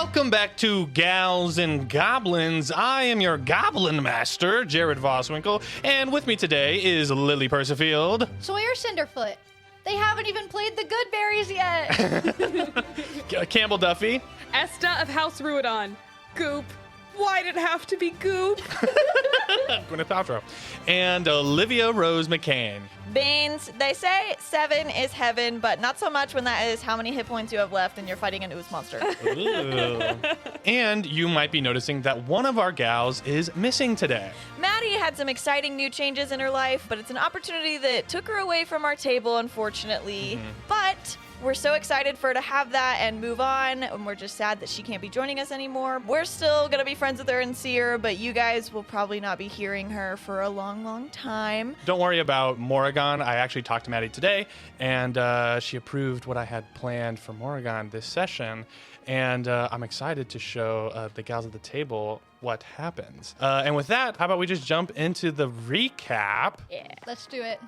Welcome back to Gals and Goblins. I am your Goblin Master, Jared Voswinkle, and with me today is Lily Persifield. Sawyer Cinderfoot. They haven't even played the good berries yet. Campbell Duffy. Esta of House Ruidon. Goop. Why did it have to be Goop? Gwyneth Paltrow. And Olivia Rose McCain. Beans, they say 7 is heaven, but not so much when that is how many hit points you have left and you're fighting an ooze monster. Ooh. And you might be noticing that one of our gals is missing today. Maddie had some exciting new changes in her life, but it's an opportunity that took her away from our table, unfortunately. But we're so excited for her to have that and move on, and we're just sad that she can't be joining us anymore. We're still going to be friends with her and see her, but you guys will probably not be hearing her for a long, long time. Don't worry about Morrigan. I actually talked to Maddie today, and she approved what I had planned for Morrigan this session, and I'm excited to show the gals at the table what happens. And with that, how about we just jump into the recap? Yeah. Let's do it.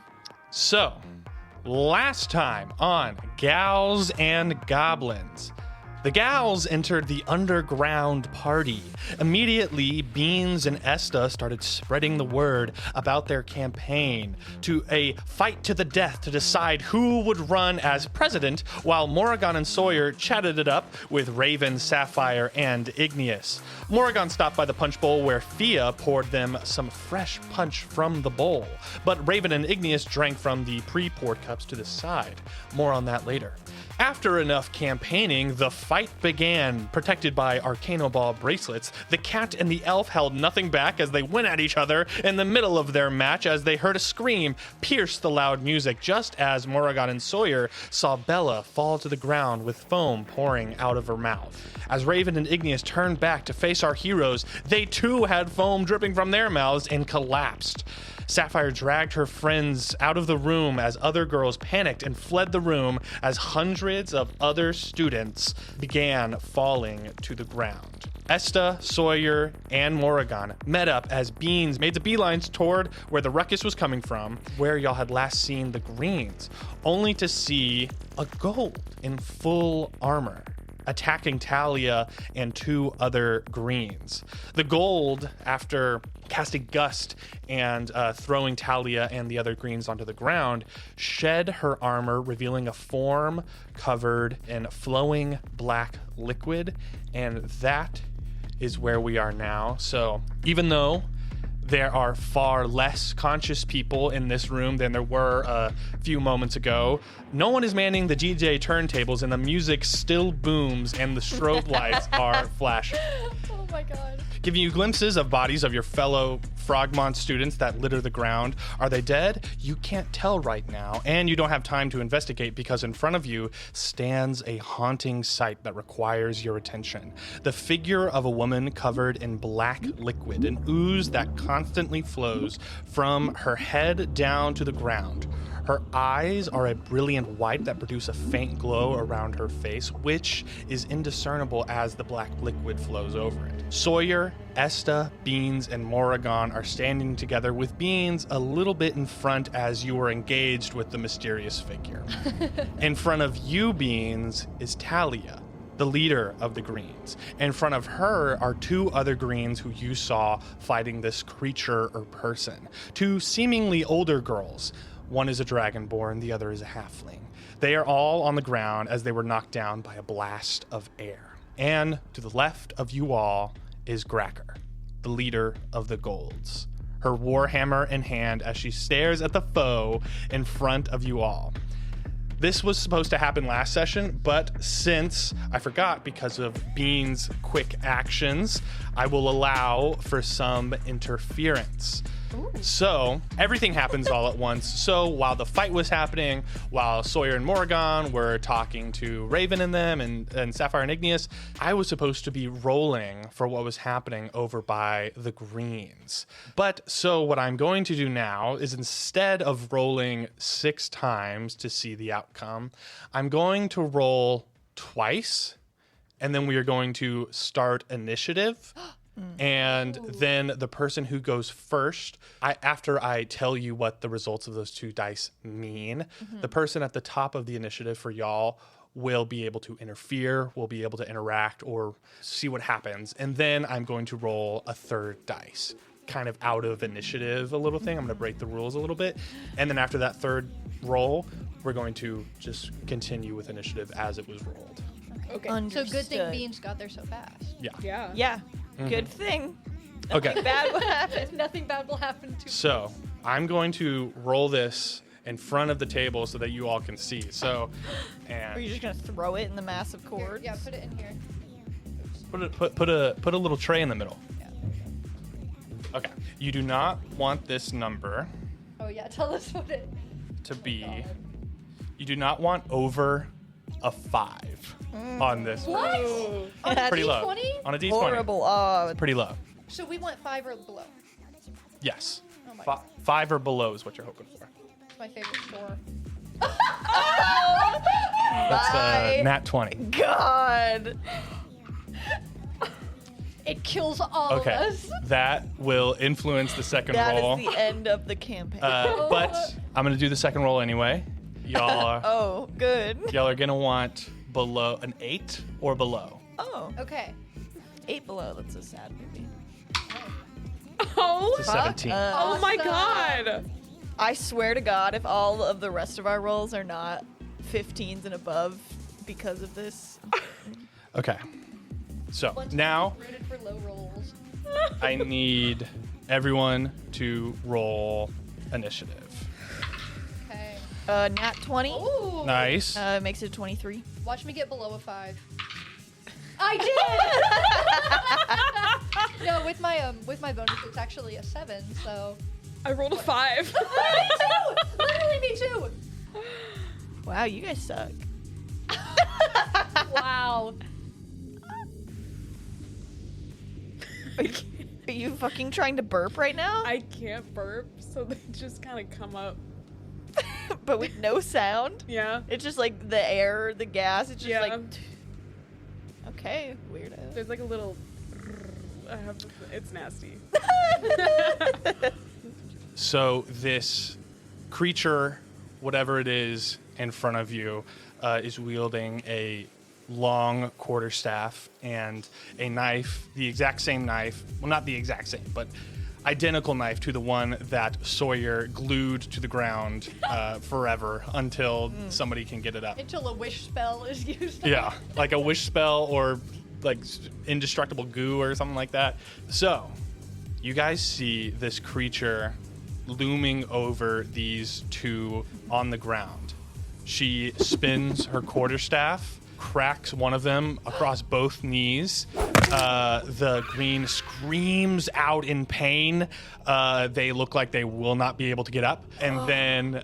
So, last time on Gals and Goblins, the gals entered the underground party. Immediately, Beans and Esta started spreading the word about their campaign to a fight to the death to decide who would run as president, while Morrigan and Sawyer chatted it up with Raven, Sapphire, and Igneous. Morrigan stopped by the punch bowl where Fia poured them some fresh punch from the bowl, but Raven and Igneous drank from the pre-poured cups to the side. More on that later. After enough campaigning, the fight began. Protected by Arcano Ball bracelets, the cat and the elf held nothing back as they went at each other in the middle of their match as they heard a scream pierce the loud music just as Morrigan and Sawyer saw Bella fall to the ground with foam pouring out of her mouth. As Raven and Igneous turned back to face our heroes, they too had foam dripping from their mouths and collapsed. Sapphire dragged her friends out of the room as other girls panicked and fled the room as hundreds of other students began falling to the ground. Esta, Sawyer, and Morrigan met up as Beans made the beelines toward where the ruckus was coming from, where y'all had last seen the greens, only to see a gold in full armor attacking Talia and 2 other greens. The gold, after casting Gust and throwing Talia and the other greens onto the ground, shed her armor, revealing a form covered in flowing black liquid, and that is where we are now. So even though there are far less conscious people in this room than there were a few moments ago, no one is manning the DJ turntables, and the music still booms and the strobe lights are flashing. Oh my god. Giving you glimpses of bodies of your fellow Frogmont students that litter the ground. Are they dead? You can't tell right now, and you don't have time to investigate because in front of you stands a haunting sight that requires your attention. The figure of a woman covered in black liquid, an ooze that constantly flows from her head down to the ground. Her eyes are a brilliant white that produce a faint glow around her face, which is indiscernible as the black liquid flows over it. Sawyer, Esta, Beans, and Morrigan are standing together with Beans a little bit in front as you are engaged with the mysterious figure. In front of you, Beans, is Talia, the leader of the Greens. In front of her are 2 other Greens who you saw fighting this creature or person. 2 seemingly older girls. One is a dragonborn, the other is a halfling. They are all on the ground as they were knocked down by a blast of air. And to the left of you all is Gracker, the leader of the Golds, her warhammer in hand as she stares at the foe in front of you all. This was supposed to happen last session, but since I forgot because of Bean's quick actions, I will allow for some interference. Ooh. So everything happens all at once. So while the fight was happening, while Sawyer and Morrigan were talking to Raven and them and Sapphire and Igneous, I was supposed to be rolling for what was happening over by the greens. But so what I'm going to do now is instead of rolling 6 times to see the outcome, I'm going to roll twice, and then we are going to start initiative. And then the person who goes first, after I tell you what the results of those 2 dice mean, the person at the top of the initiative for y'all will be able to interfere, will be able to interact or see what happens. And then I'm going to roll a 3rd dice, kind of out of initiative, a little thing. I'm going to break the rules a little bit. And then after that 3rd roll, we're going to just continue with initiative as it was rolled. Okay. So good thing Understood. Beans got there so fast. Yeah. Yeah. Yeah. Good thing. Okay. Bad will happen. Nothing bad will happen to So I'm going to roll this in front of the table so that you all can see. So, Are you and just gonna throw it in the massive Here, cords? yeah, put it in here. put a little tray in the middle. Yeah. Okay. You do not want this number Oh yeah, tell us what it. to be. God. You do not want over a 5 on this. What? Ooh. On That's a Pretty low. D20? On a D20. Horrible. Oh, Pretty low. So we want 5 or below. Yes. Oh my Fi 5 or below is what you're hoping for. It's my favorite store. That's Bye. nat 20. God. It kills all of Okay. us. That will influence the second That roll. is the end of the campaign. But I'm going to do the second roll anyway. Y'all are, Oh, good. y'all are going to want below an 8 or below. Oh, Okay. 8 below. That's a sad movie. Oh. It's a 17. Oh my Awesome. God. I swear to God, if all of the rest of our rolls are not 15s and above because of this, Okay. So Once now Rated for low rolls. I need everyone to roll initiative. Okay. nat 20 Ooh. Nice. makes it 23. Watch me get below a 5. I did. No, with my bonus, it's actually a 7. So. I rolled a 5. Me too. Literally me too. Wow, you guys suck. Wow. Are you fucking trying to burp right now? I can't burp, so they just kind of come up. But with no sound? Yeah. It's just like the air, the gas. It's just Yeah. like. Okay, weirdo. There's like a little. It's nasty. So this creature, whatever it is in front of you, is wielding a long quarterstaff and a knife, the exact same knife. Well, not the exact same, but identical knife to the one that Sawyer glued to the ground forever until somebody can get it up. Until a wish spell is used. Yeah, like a wish spell or like indestructible goo or something like that. So, you guys see this creature looming over these 2 on the ground. She spins her quarterstaff, cracks one of them across both knees. The green screams out in pain. They look like they will not be able to get up. And then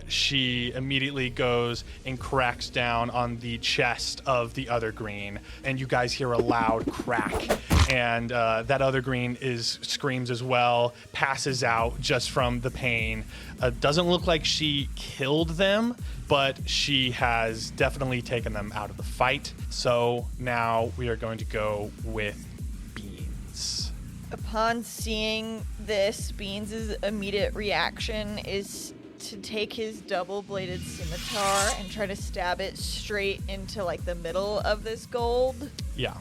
she immediately goes and cracks down on the chest of the other green. And you guys hear a loud crack. And that other green screams as well, passes out just from the pain. Doesn't look like she killed them, but she has definitely taken them out of the fight. So now we are going to go with Beans. Upon seeing this, Beans' immediate reaction is to take his double-bladed scimitar and try to stab it straight into like the middle of this gold. Yeah.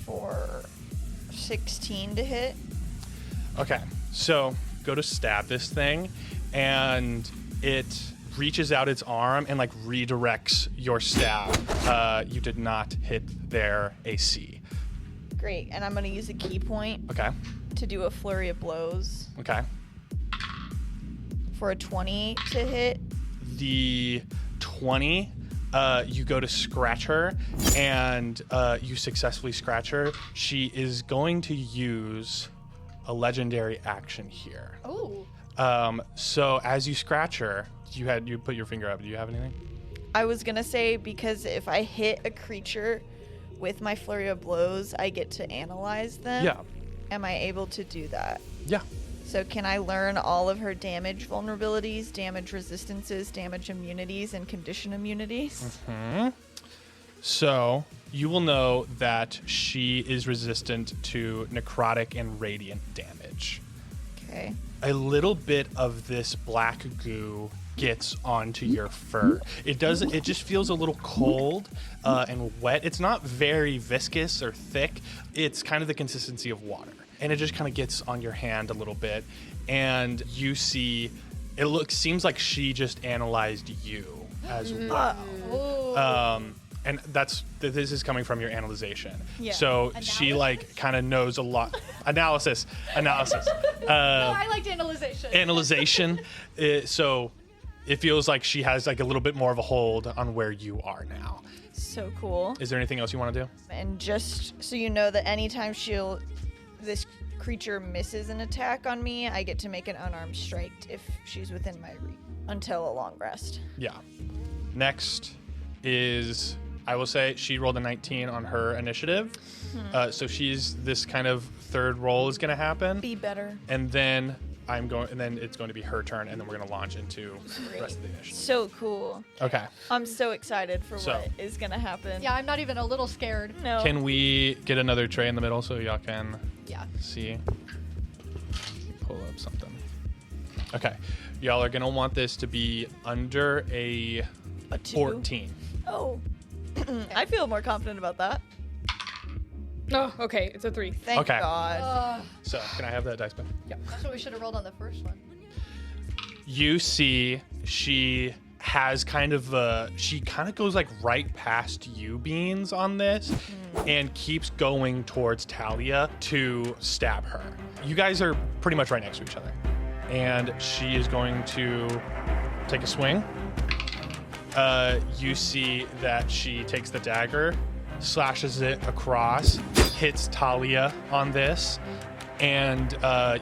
For 16 to hit. Okay, so go to stab this thing, and it reaches out its arm and like redirects your stab. You did not hit their AC. Great, and I'm gonna use a key point Okay. to do a flurry of blows Okay. for a 20 to hit. The 20, you go to scratch her, and you successfully scratch her. She is going to use a legendary action here. Oh. So as you scratch her, you put your finger up. Do you have anything? I was gonna say, because if I hit a creature with my flurry of blows, I get to analyze them. Yeah. Am I able to do that? Yeah. So can I learn all of her damage vulnerabilities, damage resistances, damage immunities, and condition immunities? So you will know that she is resistant to necrotic and radiant damage. Okay. A little bit of this black goo gets onto your fur. It just feels a little cold and wet. It's not very viscous or thick. It's kind of the consistency of water. And it just kind of gets on your hand a little bit. And you see, seems like she just analyzed you as well. And this is coming from your analyzation. Yeah. So she like kind of knows a lot. Analysis. I liked analyzation. Analyzation. So it feels like she has like a little bit more of a hold on where you are now. So cool. Is there anything else you want to do? And just so you know that anytime this creature misses an attack on me, I get to make an unarmed strike if she's within my reach until a long rest. Yeah. Next is, I will say, she rolled a 19 on her initiative. So she's this kind of third roll is going to happen. Be better. And then it's going to be her turn, and then we're going to launch into the rest of the initiative. So cool. Okay. I'm so excited for what is going to happen. Yeah, I'm not even a little scared. No. Can we get another tray in the middle so y'all can see? Pull up something. Okay. Y'all are going to want this to be under a 2? 14. Oh. I feel more confident about that. Oh, okay. It's a 3. Thank Okay. God. So can I have that dice pen? Yeah. That's what we should have rolled on the first one. You see she has she kind of goes like right past you, Beans, on this and keeps going towards Talia to stab her. You guys are pretty much right next to each other. And she is going to take a swing. You see that she takes the dagger, slashes it across, hits Talia on this, and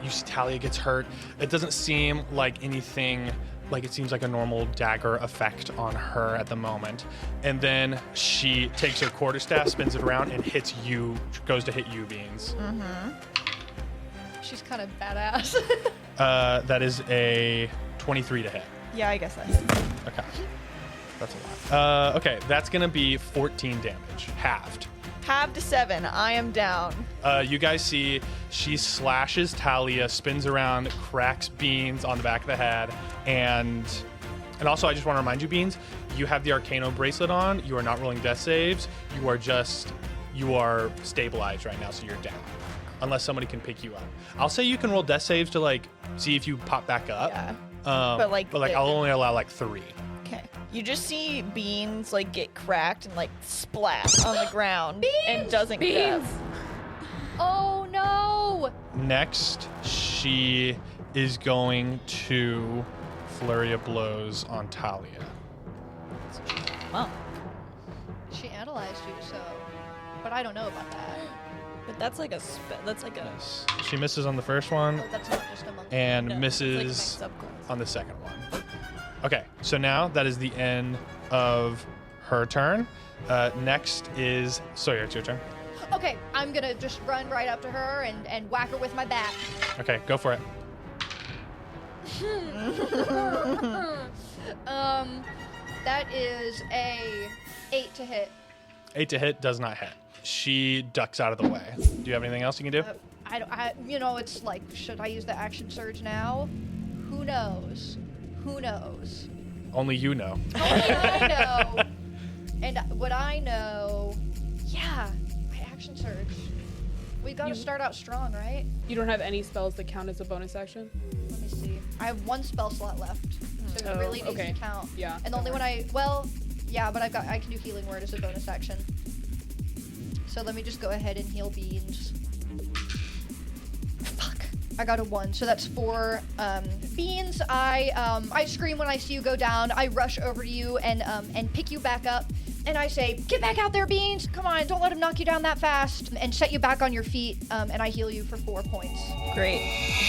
you see Talia gets hurt. It doesn't seem like anything, like it seems like a normal dagger effect on her at the moment. And then she takes her quarterstaff, spins it around, and goes to hit you, Beans. She's kind of badass. That is a 23 to hit. Yeah, I guess that hits. Okay. That's a lot. Okay, that's going to be 14 damage, halved. Half to 7. I am down. You guys see she slashes Talia, spins around, cracks Beans on the back of the head, and also I just want to remind you, Beans, you have the Arcano bracelet on. You are not rolling death saves. You are stabilized right now, so you're down. Unless somebody can pick you up. I'll say you can roll death saves to like see if you pop back up. Yeah. But I'll only allow like 3. Okay. You just see Beans like get cracked and like splat on the ground and doesn't get up. Oh no! Next, she is going to flurry of blows on Talia. Well, She analyzed you, but I don't know about that. but that's like a She misses on the first one Oh, that's not just a monkey. and no, it's misses like my subclass. on the second one. Okay, so now that is the end of her turn. Next is Sawyer. It's your turn. Okay, I'm gonna just run right up to her and whack her with my bat. Okay, go for it. That is a 8 to hit. 8 to hit does not hit. She ducks out of the way. Do you have anything else you can do? It's like, should I use the action surge now? Who knows? Only you know. Only I know. And what I know, my action surge. We gotta start out strong, right? You don't have any spells that count as a bonus action? Let me see. I have 1 spell slot left, so it really needs to count. Yeah. And the only one but I can do healing word as a bonus action. So let me just go ahead and heal Beans. Fuck. I got a 1, so that's 4. Beans, I scream when I see you go down. I rush over to you and pick you back up. And I say, get back out there, Beans. Come on, don't let him knock you down that fast. And set you back on your feet, and I heal you for 4 points. Great.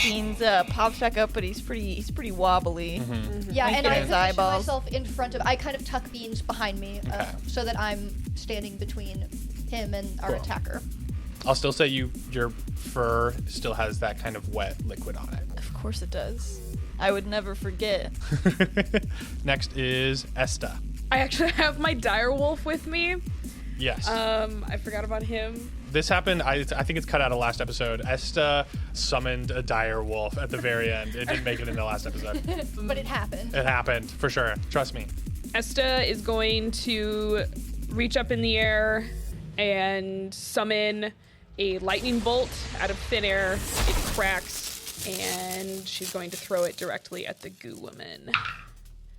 Beans pops back up, but he's pretty wobbly. Yeah, and I position eyeballs. myself in front of. I kind of tuck Beans behind me, so that I'm standing between him and our attacker. I'll still say your fur still has that kind of wet liquid on it. Of course it does. I would never forget. Next is Esta. I actually have my dire wolf with me, Yes. I forgot about him. This happened, I think it's cut out of last episode. Esta summoned a dire wolf at the very end. It didn't make it in the last episode. But it happened. It happened, for sure. Trust me. Esta is going to reach up in the air and summon a lightning bolt out of thin air. It cracks, and she's going to throw it directly at the goo woman.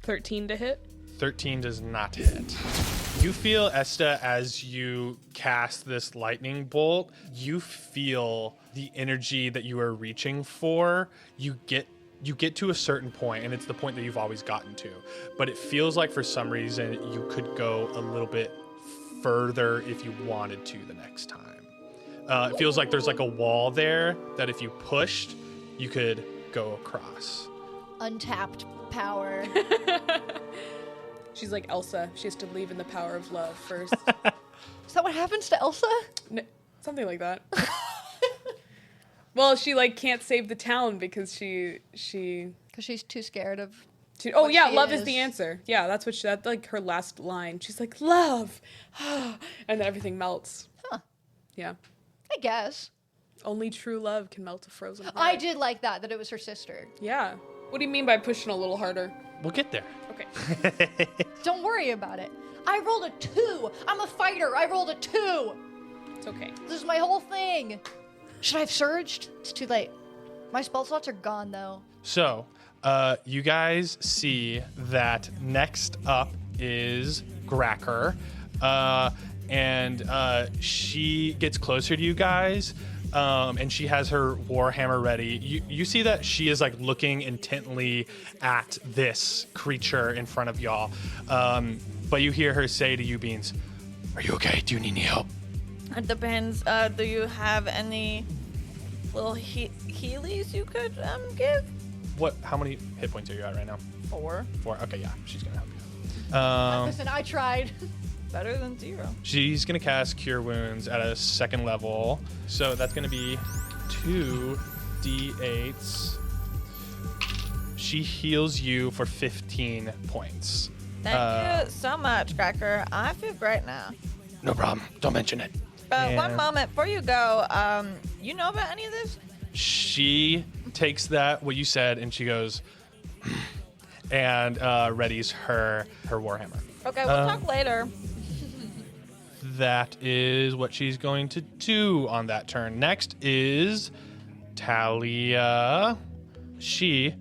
13 to hit. 13 does not hit. You feel, Esta, as you cast this lightning bolt, you feel the energy that you are reaching for. You get to a certain point, and it's the point that you've always gotten to. But it feels like for some reason you could go a little bit further if you wanted to the next time. It feels like there's like a wall there that if you pushed, you could go across. Untapped power. She's like Elsa. She has to believe in the power of love first. Is that what happens to Elsa? Something like that. Well, she like can't save the town because Because she's too scared of. Oh what yeah, she love is the answer. Yeah, that's like her last line. She's like love, and then everything melts. Huh. Yeah. I guess. Only true love can melt a frozen heart. I did like that it was her sister. Yeah. What do you mean by pushing a little harder? We'll get there. Okay. Don't worry about it. I rolled a 2. I'm a fighter. I rolled a 2. It's okay. This is my whole thing. Should I have surged? It's too late. My spell slots are gone, though. So, you guys see that next up is Gracker. And she gets closer to you guys. And she has her warhammer ready. You see that she is like looking intently at this creature in front of y'all. But you hear her say to you, Beans, "Are you okay? Do you need any help?" It depends. Do you have any little healies you could give? What? How many hit points are you at right now? 4. 4. Okay, yeah, she's gonna help you. Listen, I tried. Better than 0. She's gonna cast Cure Wounds at a 2nd level, so that's gonna be 2 d8s. She heals you for 15 points. Thank you so much, Cracker. I feel great now. No problem. Don't mention it. But one And- moment before you go, you know about any of this? She takes what you said, and she goes and readies her warhammer. Okay, we'll talk later. That is what she's going to do on that turn. Next is Talia. She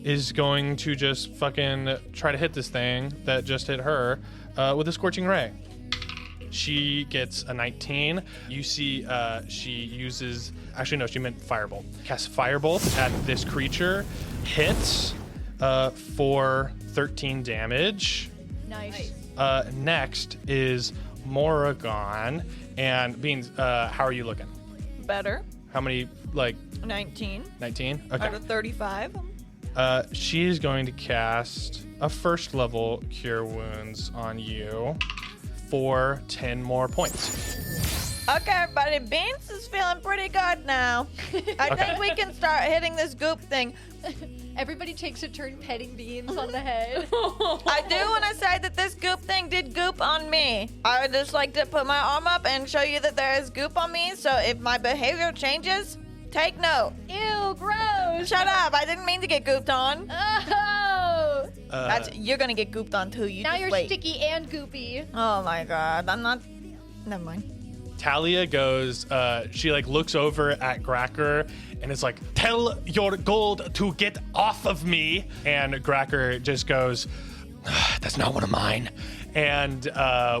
is going to just fucking try to hit this thing that just hit her with a Scorching Ray. She gets a 19. You see she uses... Actually, no, she meant Firebolt. Casts Firebolt at this creature. Hits for 13 damage. Nice. Next is Morrigan. And Beans, how are you looking? Better. How many, 19 19? out Okay. of 35. She is going to cast a 1st level Cure Wounds on you for 10 more points. Okay, everybody, Beans is feeling pretty good now. I think we can start hitting this goop thing. Everybody takes a turn petting Beans on the head. I do want to say that this goop thing did goop on me. I would just like to put my arm up and show you that there is goop on me, so if my behavior changes, take note. Ew, gross. Shut up, I didn't mean to get gooped on. Oh. You're gonna get gooped on too, you Now just you're wait. sticky and goopy. Oh my god, I'm not... Never mind. Talia goes, she looks over at Gracker and is like, "Tell your gold to get off of me." And Gracker just goes, "That's not one of mine." And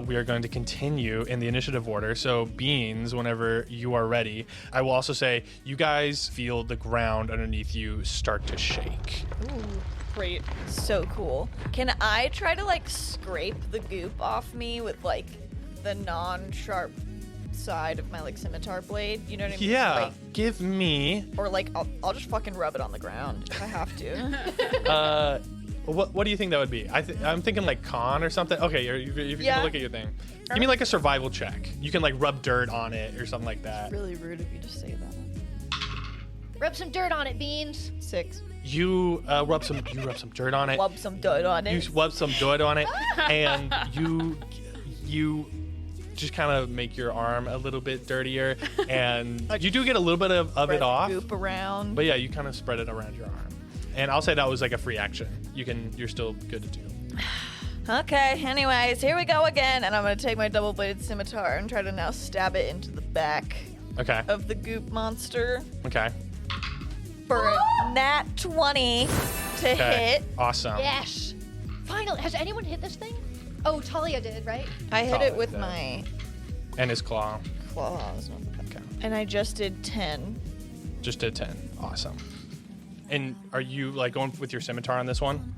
we are going to continue in the initiative order. So Beans, whenever you are ready, I will also say you guys feel the ground underneath you start to shake. Ooh, great. So cool. Can I try to scrape the goop off me with the non-sharp side of my scimitar blade? You know what I mean? Yeah, give me... Or I'll just fucking rub it on the ground if I have to. What do you think that would be? I'm thinking con or something. Okay, if you Yeah. can look at your thing. Give me a survival check. You can rub dirt on it or something like that. Really rude if you just say that. Rub some dirt on it, Beans. 6. You rub some dirt on it. Rub some dirt on it. You rub some dirt on it, and you just kind of make your arm a little bit dirtier, and you do get a little bit of it off. Goop around. But yeah, you kind of spread it around your arm. And I'll say that was like a free action. You're still good to do. Okay, anyways, here we go again, and I'm gonna take my double-bladed scimitar and try to now stab it into the back Okay. of the goop monster Okay. for a nat 20 to hit. Awesome. Yes. Finally, has anyone hit this thing? Oh, Talia did, right? I hit Solid it with hit. my And his claw. claws, Okay. and I just did 10. Just did 10. Awesome. And are you like going with your scimitar on this one?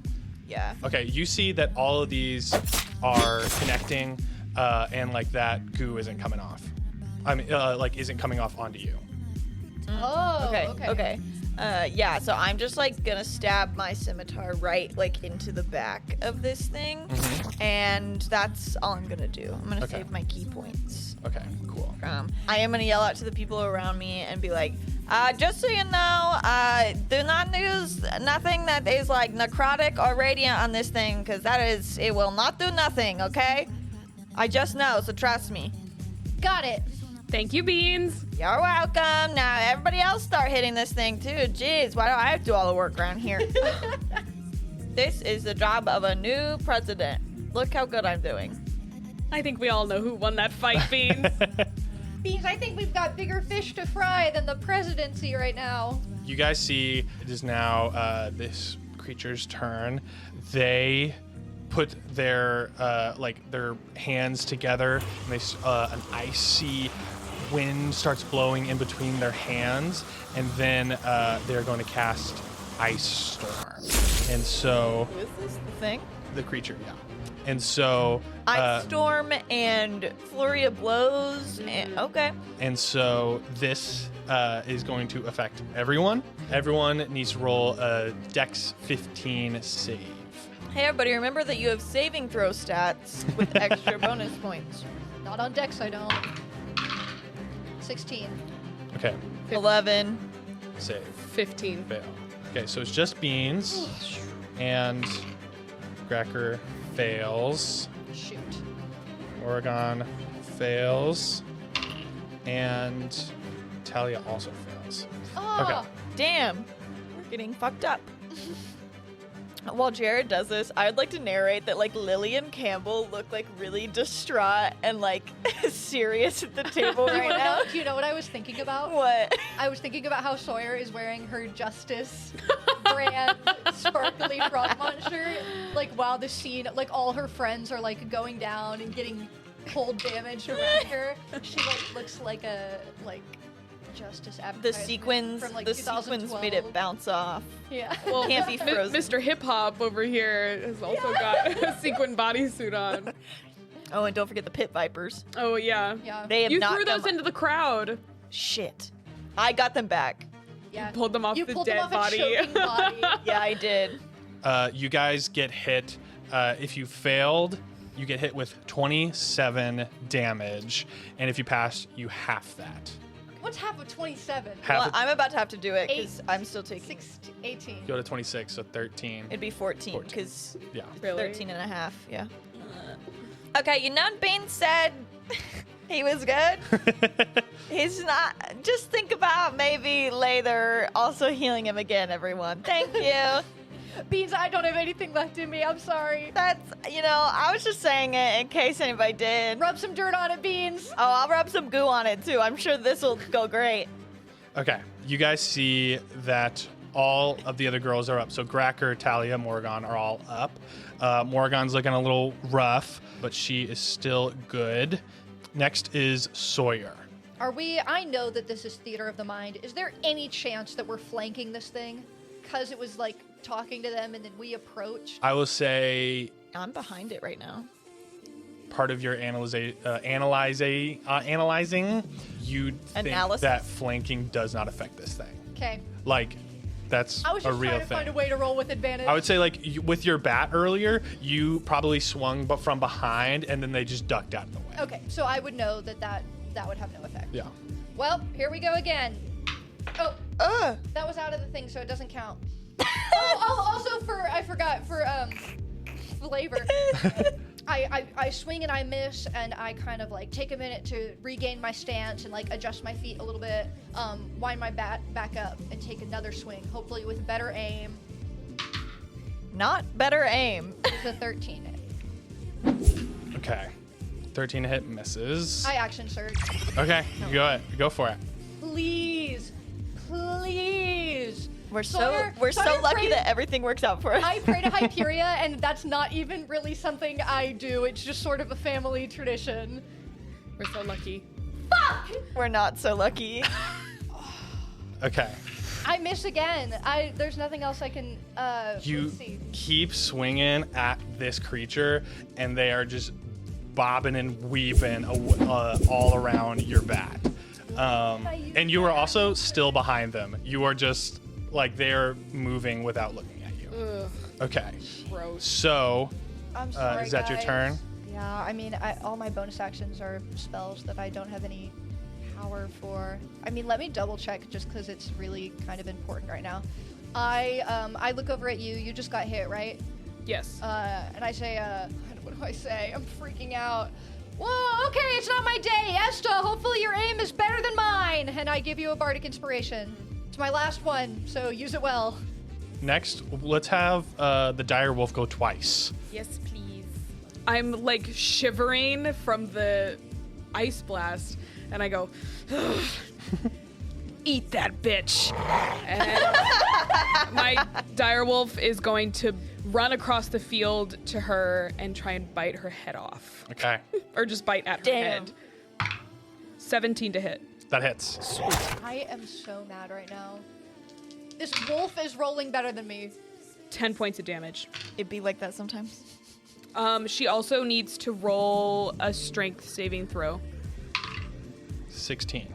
Yeah. Okay, you see that all of these are connecting, and like that goo isn't coming off. I mean, like isn't coming off onto you. Oh, Okay. Yeah, so I'm just like gonna stab my scimitar right like into the back of this thing, and that's all I'm gonna do. I'm gonna Okay. save my key points. Okay, cool. I am gonna yell out to the people around me and be like, just so you know, do not use nothing that is like necrotic or radiant on this thing, because it will not do nothing, okay? I just know, so trust me. Got it. Thank you, Beans. You're welcome. Now everybody else start hitting this thing too. Jeez, why do I have to do all the work around here? This is the job of a new president. Look how good I'm doing. I think we all know who won that fight, Beans. Beans, I think we've got bigger fish to fry than the presidency right now. You guys see it is now this creature's turn. They put their their hands together, and an icy wind starts blowing in between their hands, and then they're going to cast Ice Storm. And so Who is this? The thing? the creature, yeah. And so Ice Storm and Flurry of Blows. And, okay. And so this is going to affect everyone. Everyone needs to roll a Dex 15 save. Hey, everybody, remember that you have saving throw stats with extra bonus points. Not on Dex, I don't. 16. Okay, 11. save. 15. Fail. Okay, so it's just Beans. And Cracker fails. Shoot. Oregon fails. And Talia also fails. Oh, Okay. Damn, we're getting fucked up. While Jared does this, I'd like to narrate that like Lily and Campbell look like really distraught and like serious at the table right now. Do you know what I was thinking about? What? I was thinking about how Sawyer is wearing her Justice brand sparkly Frogmont shirt. Like while the scene, like all her friends are like going down and getting cold damage around her. She like looks like a Justice The advertisement sequins, from like the sequins 2012. made it bounce off. Yeah. Well, Can't be frozen. Mr. Hip Hop over here has also got a sequin bodysuit on. Oh, and don't forget the pit vipers. Oh, yeah. Yeah. They have You not threw those come- into the crowd. Shit. I got them back. Yeah. Pulled them off You the pulled dead them off body. A choking body. Yeah, I did. You guys get hit. If you failed, you get hit with 27 damage. And if you passed, you half that. What's half of 27? Half Well, it- I'm about to have to do it because Eight. I'm still taking. 16, 18. Go to 26, so 13. It'd be 14 14. because Yeah. Really? 13 and a half, yeah. Okay, you know Bean said he was good? He's not. Just think about maybe later also healing him again, everyone. Thank you. Beans, I don't have anything left in me. I'm sorry. That's, I was just saying it in case anybody did. Rub some dirt on it, Beans. Oh, I'll rub some goo on it too. I'm sure this will go great. Okay, you guys see that all of the other girls are up. So Gracker, Talia, Morgan are all up. Morgan's looking a little rough, but she is still good. Next is Sawyer. I know that this is theater of the mind. Is there any chance that we're flanking this thing? Because it was like talking to them and then we approached. I will say I'm behind it right now. part of your analyzing, you think Analysis? that flanking does not affect this thing. Okay. Like, that's I was a just real trying to thing. find a way to roll with advantage. I would say, like, with your bat earlier, you probably swung but from behind, and then they just ducked out of the way. Okay, so I would know that would have no effect. Yeah. Well, here we go again. Oh, Ugh. that was out of the thing, so it doesn't count. Also I forgot for flavor. I swing and I miss, and I kind of like take a minute to regain my stance and like adjust my feet a little bit, wind my back up, and take another swing, hopefully with better aim. Not better aim. It's a 13 hit. Okay. 13 to hit misses. I action surge. Okay, you go for it. Please. We're Sawyer, so Sawyer lucky prayed- that everything works out for us. I pray to Hyperia, and that's not even really something I do. It's just sort of a family tradition. We're so lucky. Fuck! We're not so lucky. Okay. I miss again. There's nothing else I can. You let's see. keep swinging at this creature, and they are just bobbing and weaving all around your bat. And you are also still behind them. You are just like they're moving without looking at you. Ugh, Okay. gross. So, I'm sorry, is that your guys. turn? Yeah, I mean, all my bonus actions are spells that I don't have any power for. I mean, let me double check just because it's really kind of important right now. I look over at you. You just got hit, right? Yes. And I say, what do I say? I'm freaking out. Whoa, okay, it's not my day. Esta, hopefully your aim is better than mine. And I give you a bardic inspiration. It's my last one, so use it well. Next, let's have the dire wolf go twice. Yes, please. I'm like shivering from the ice blast, and I go, eat that bitch. And my direwolf is going to run across the field to her and try and bite her head off. Okay. Or just bite at her Damn. head. 17 to hit. That hits. I am so mad right now. This wolf is rolling better than me. 10 points of damage. It'd be like that sometimes. She also needs to roll a strength saving throw. 16.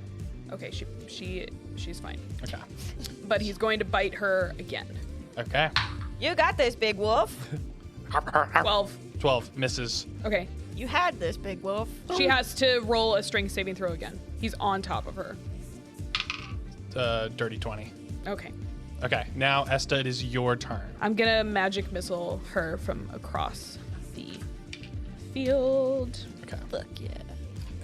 Okay, she's fine. Okay. But he's going to bite her again. Okay. You got this, big wolf. 12. 12 misses. Okay. You had this, big wolf. She has to roll a strength saving throw again. He's on top of her. Dirty 20. Okay. Okay, now Esta, it is your turn. I'm gonna magic missile her from across the field. Okay. Fuck yeah.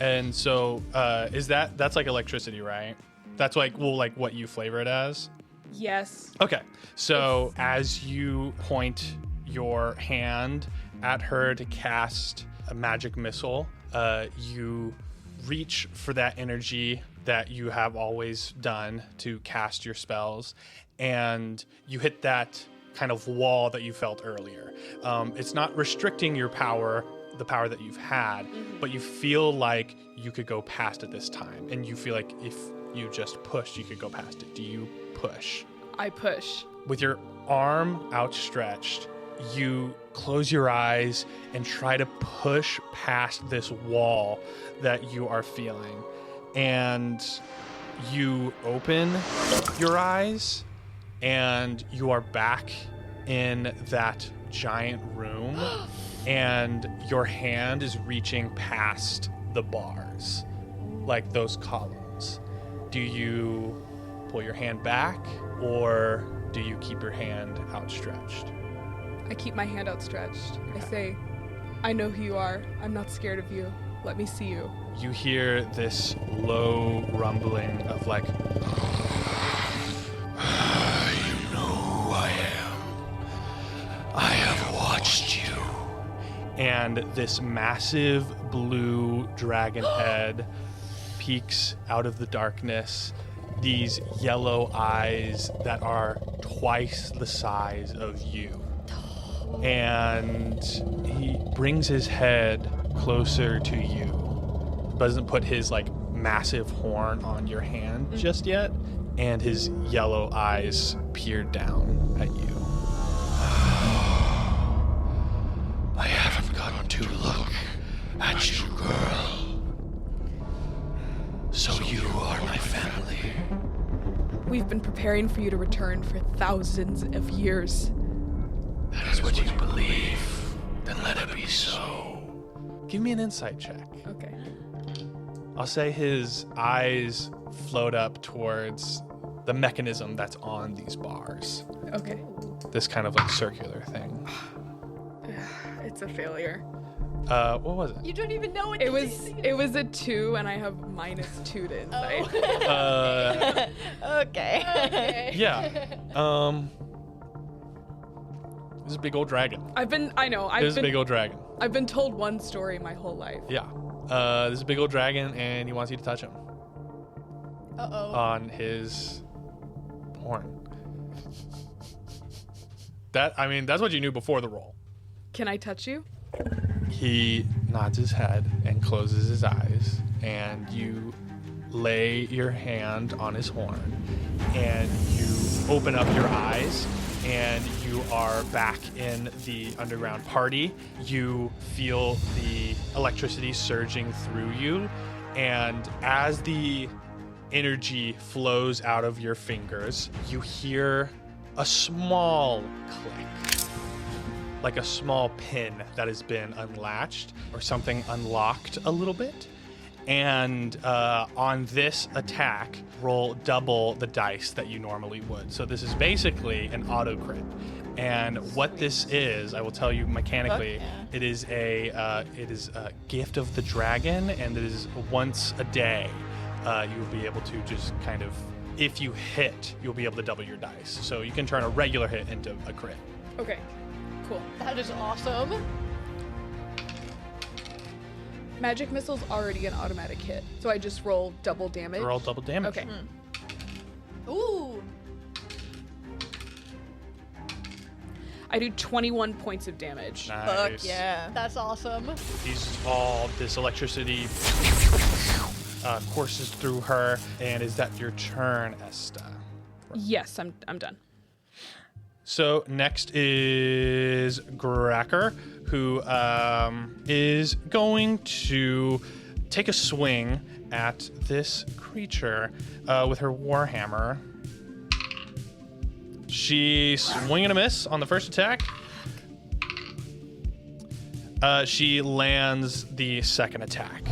And so, that's like electricity, right? That's like, well, like what you flavor it as? Yes. Okay. So as you point your hand at her to cast a magic missile, you reach for that energy that you have always done to cast your spells, and you hit that kind of wall that you felt earlier. It's not restricting your power, the power that you've had, but you feel like you could go past it this time, and you feel like if you just pushed, you could go past it. Do you push? I push. With your arm outstretched, you close your eyes and try to push past this wall that you are feeling. And you open your eyes, and you are back in that giant room, and your hand is reaching past the bars, like those columns. Do you pull your hand back, or do you keep your hand outstretched? I keep my hand outstretched. I say, I know who you are. I'm not scared of you. Let me see you. You hear this low rumbling of like, you know who I am. I have watched you. And this massive blue dragon head peeks out of the darkness. These yellow eyes that are twice the size of you. And he brings his head closer to you. Doesn't put his like massive horn on your hand just yet. And his yellow eyes peer down at you. I haven't gotten to look at you, girl. So you are my family. We've been preparing for you to return for thousands of years. That is what you believe. Then let it be so. Give me an insight check. Okay. I'll say his eyes float up towards the mechanism that's on these bars. Okay. This kind of like circular thing. It's a failure. What was it? You don't even know what It was a 2, and I have -2 to insight. Okay. Okay. Yeah. This is a big old dragon. This is a big old dragon. I've been told one story my whole life. Yeah. This is a big old dragon, and he wants you to touch him Uh-oh. on his horn. That's what you knew before the roll. Can I touch you? He nods his head and closes his eyes, and you lay your hand on his horn, and you open up your eyes, and you are back in the underground party. You feel the electricity surging through you, and as the energy flows out of your fingers, you hear a small click, like a small pin that has been unlatched or something unlocked a little bit. And on this attack, roll double the dice that you normally would. So this is basically an auto crit. And what this is, I will tell you mechanically, it is a gift of the dragon, and it is once a day. You will be able to just kind of, if you hit, you'll be able to double your dice. So you can turn a regular hit into a crit. Okay, cool. That is awesome. Magic missile's already an automatic hit, so I just roll double damage. Roll double damage. Okay. Ooh. I do 21 points of damage. Nice. Fuck yeah. That's awesome. This electricity courses through her. And is that your turn, Esta? Yes, I'm done. So next is Gracker, who is going to take a swing at this creature with her warhammer. She swing and a miss on the first attack. She lands the second attack.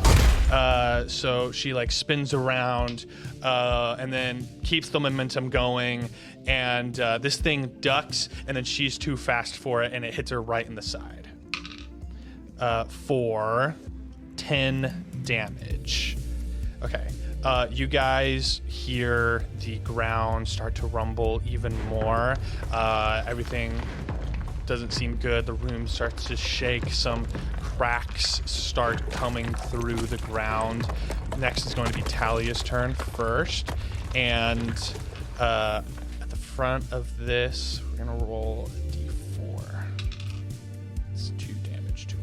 So she spins around and then keeps the momentum going, and this thing ducks, and then she's too fast for it, and it hits her right in the side for 10 damage. Okay. You guys hear the ground start to rumble even more. Everything doesn't seem good. The room starts to shake. Some cracks start coming through the ground. Next is going to be Talia's turn first. And at the front of this, we're going to roll a d4. It's 2 damage to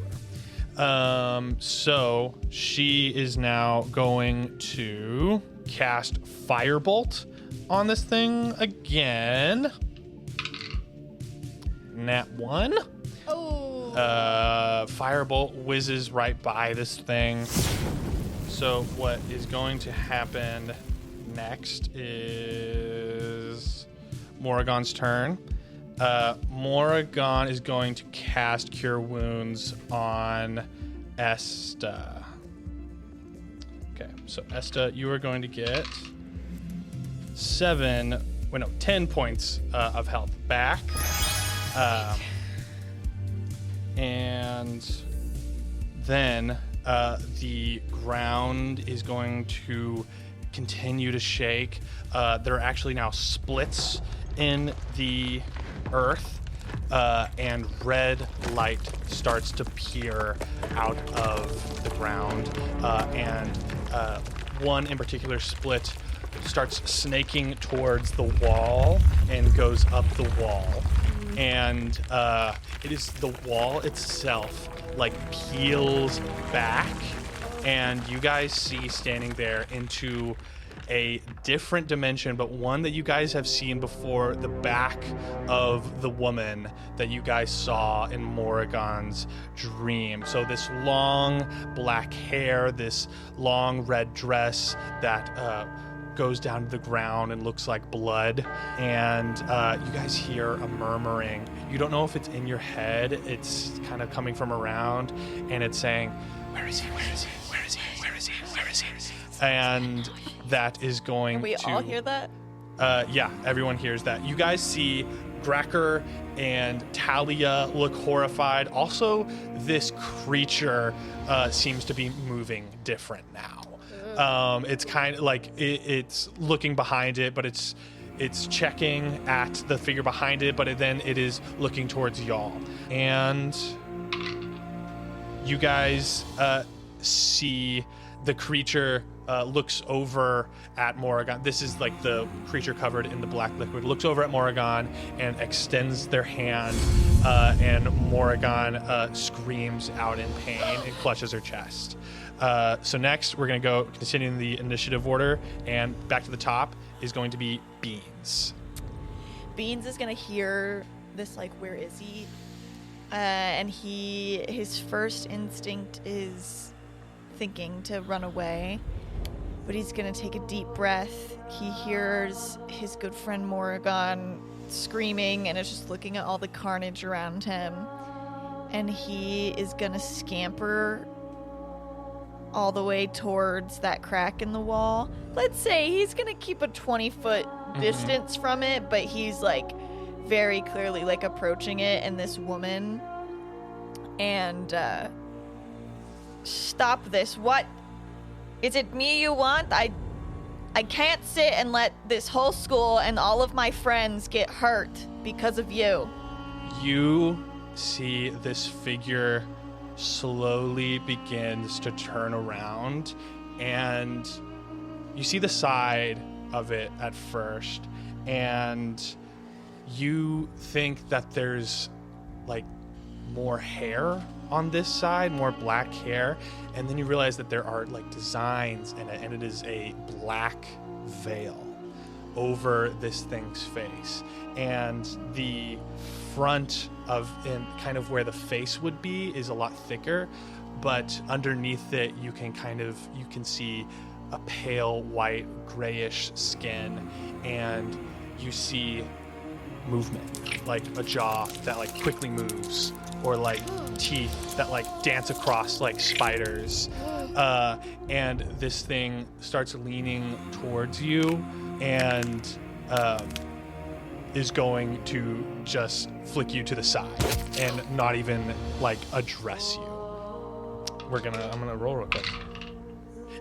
her. So she is now going to cast Firebolt on this thing again. Nat 1. Oh. Firebolt whizzes right by this thing. So what is going to happen next is Morrigan's turn. Morrigan is going to cast Cure Wounds on Esta. Okay, so Esta, you are going to get 10 points of health back. And then the ground is going to continue to shake. There are actually now splits in the earth, and red light starts to peer out of the ground, and one in particular split starts snaking towards the wall and goes up the wall. And it is the wall itself peels back, and you guys see standing there into a different dimension, but one that you guys have seen before, the back of the woman that you guys saw in Morrigan's dream. So this long black hair, this long red dress that goes down to the ground and looks like blood, and you guys hear a murmuring. You don't know if it's in your head, it's kind of coming from around, and it's saying, "Where is he? Where is he? Where is he? Where is he? Where is he?" And that is going We to... all hear that? Yeah, everyone hears that. You guys see Grecker and Talia look horrified. Also, this creature seems to be moving different now. It's kind of like it's looking behind it, but it's checking at the figure behind it, but then it is looking towards y'all. And you guys see the creature looks over at Morrigan. This is like the creature covered in the black liquid. Looks over at Morrigan and extends their hand, and Morrigan screams out in pain and clutches her chest. So next, we're going to go continuing the initiative order, and back to the top is going to be Beans. Beans is gonna hear this, like, where is he? And his first instinct is thinking to run away, but he's gonna take a deep breath. He hears his good friend Morrigan screaming and is just looking at all the carnage around him, and he is gonna scamper all the way towards that crack in the wall. Let's say he's gonna keep a 20-foot distance from it, but he's like very clearly like approaching it and this woman. And stop this. What? Is it me you want? I can't sit and let this whole school and all of my friends get hurt because of you. You see this figure slowly begins to turn around, and you see the side of it at first, and you think that there's like more hair on this side, more black hair, and then you realize that there are like designs in it, and it is a black veil over this thing's face, and the front of and kind of where the face would be is a lot thicker, but underneath it you can see a pale white grayish skin, and you see movement, like a jaw that like quickly moves, or like teeth that like dance across like spiders, and this thing starts leaning towards you and is going to just flick you to the side and not even like address you. I'm gonna roll real quick.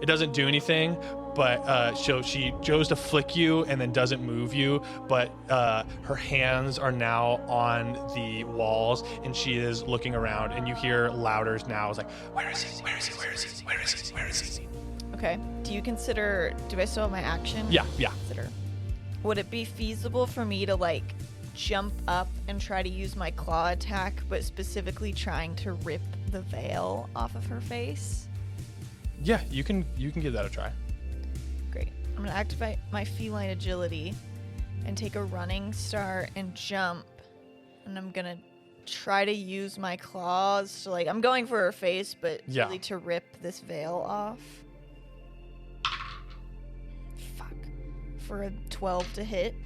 It doesn't do anything, but she goes to flick you and then doesn't move you, but her hands are now on the walls and she is looking around, and you hear louders now. It's like, where is he? Where is he? Where is he? Where is he? Where is he? Okay. Do I still have my action? Yeah. Would it be feasible for me to like jump up and try to use my claw attack, but specifically trying to rip the veil off of her face? Yeah, you can give that a try. Great. I'm gonna activate my feline agility and take a running start and jump, and I'm gonna try to use my claws to I'm going for her face, but really to rip this veil off. Fuck. For a 12 to hit.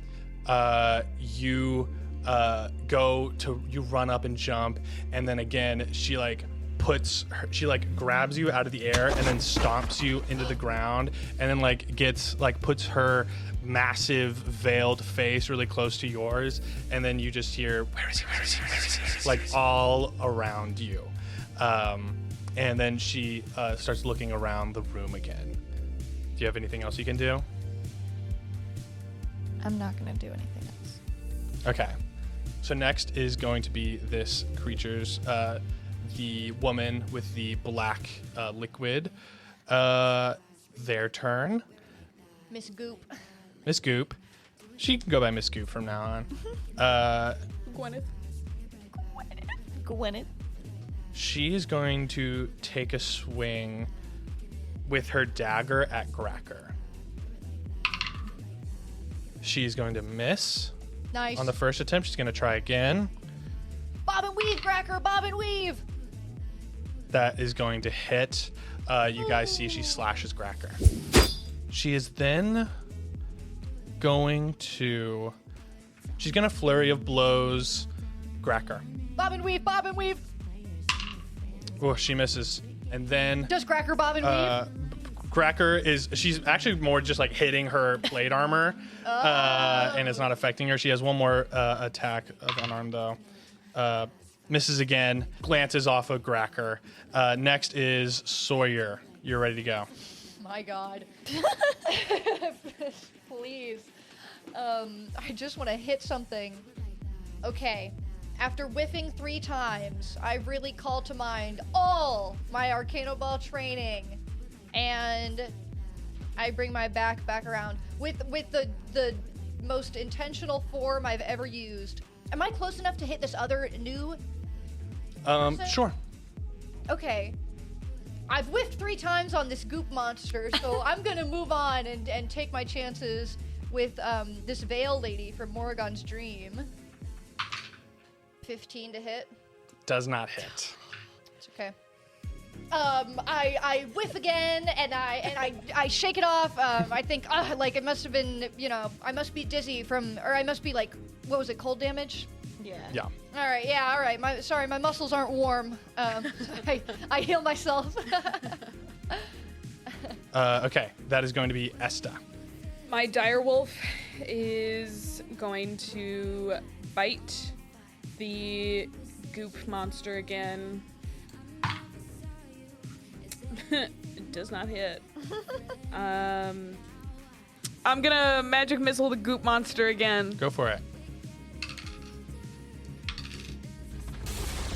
You run up and jump, and then again she grabs you out of the air and then stomps you into the ground, and then puts her massive veiled face really close to yours, and then you just hear, where is he, like all around you, and then she starts looking around the room again. Do you have anything else you can do? I'm not gonna do anything else. Okay, so next is going to be this creature's the woman with the black liquid. Their turn. Miss Goop. Miss Goop. She can go by Miss Goop from now on. Gwyneth. She is going to take a swing with her dagger at Gracker. She's going to miss. Nice. On the first attempt. She's going to try again. Bob and weave, Gracker. Bob and weave. That is going to hit. You guys see she slashes Gracker. She is then going to... She's going to flurry of blows Gracker. Bob and weave, Bob and weave. Oh, she misses. And then... Does Gracker bob and weave? Cracker she's actually more just like hitting her plate armor, and it's not affecting her. She has one more attack of unarmed though. Misses again, glances off of Cracker. Next is Sawyer. You're ready to go. My God. Please. I just want to hit something. Okay. After whiffing 3 times, I really call to mind all my Arcano Ball training. And I bring my back around with the most intentional form I've ever used. Am I close enough to hit this other new person? Sure. Okay. I've whiffed 3 times on this goop monster, so I'm gonna move on and take my chances with this Veil lady from Morrigan's Dream. 15 to hit. Does not hit. It's okay. I whiff again, and I shake it off. I think, like it must have been, I must be dizzy or I must be like, what was it, cold damage? Yeah. All right. My muscles aren't warm. I heal myself. Okay, that is going to be Esta. My direwolf is going to bite the goop monster again. It does not hit. I'm gonna magic missile the goop monster again. Go for it.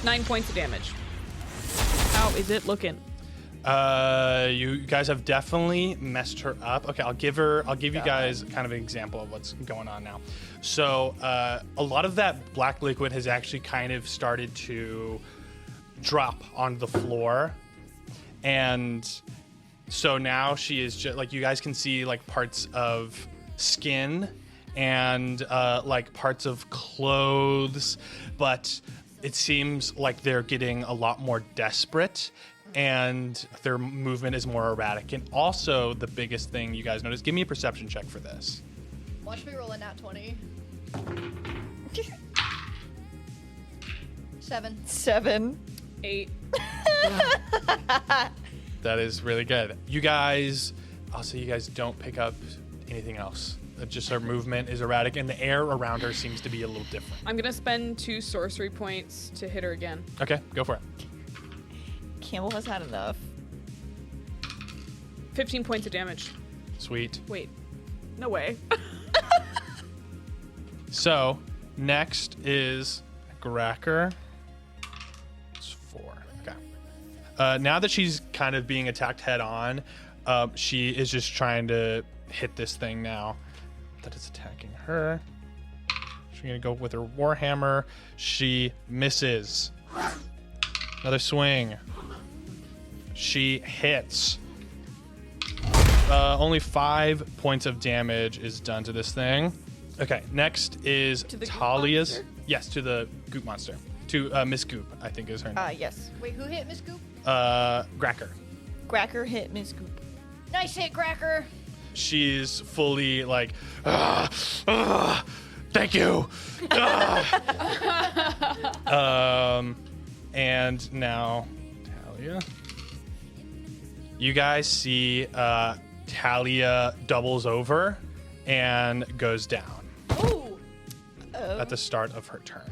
9 points of damage. How is it looking? You guys have definitely messed her up. Okay, I'll give you guys kind of an example of what's going on now. So a lot of that black liquid has actually kind of started to drop on the floor, and so now she is just like, you guys can see like parts of skin and like parts of clothes, but it seems like they're getting a lot more desperate and their movement is more erratic. And also the biggest thing you guys notice, give me a perception check for this. Watch me roll a nat 20. 7. 8. That is really good. You guys, I'll say you guys don't pick up anything else. Just her movement is erratic and the air around her seems to be a little different. I'm gonna spend 2 sorcery points to hit her again. Okay, go for it. Campbell has had enough. 15 points of damage. Sweet. Wait. No way. So, next is Gracker. It's 4. Okay. Now that she's kind of being attacked head on, she is just trying to hit this thing now that is attacking her. She's going to go with her Warhammer. She misses. Another swing. She hits. Only 5 points of damage is done to this thing. Okay, next is To the goop Talia's. monster? Yes, to the Goop monster. To Miss Goop, I think is her name. Yes. Wait, who hit Miss Goop? Gracker. Cracker hit Miss Goop. Nice hit, Cracker. She's fully like, thank you. And now, Talia. You guys see Talia doubles over and goes down Ooh. at the start of her turn.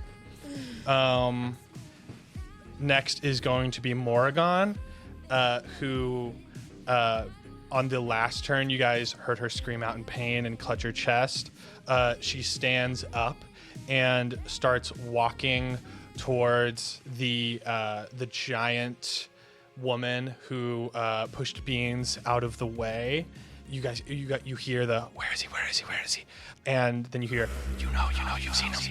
Next is going to be Morrigan, who on the last turn, you guys heard her scream out in pain and clutch her chest. She stands up and starts walking towards the giant woman who pushed Beans out of the way. You hear the where is he? And then you hear, you've seen him.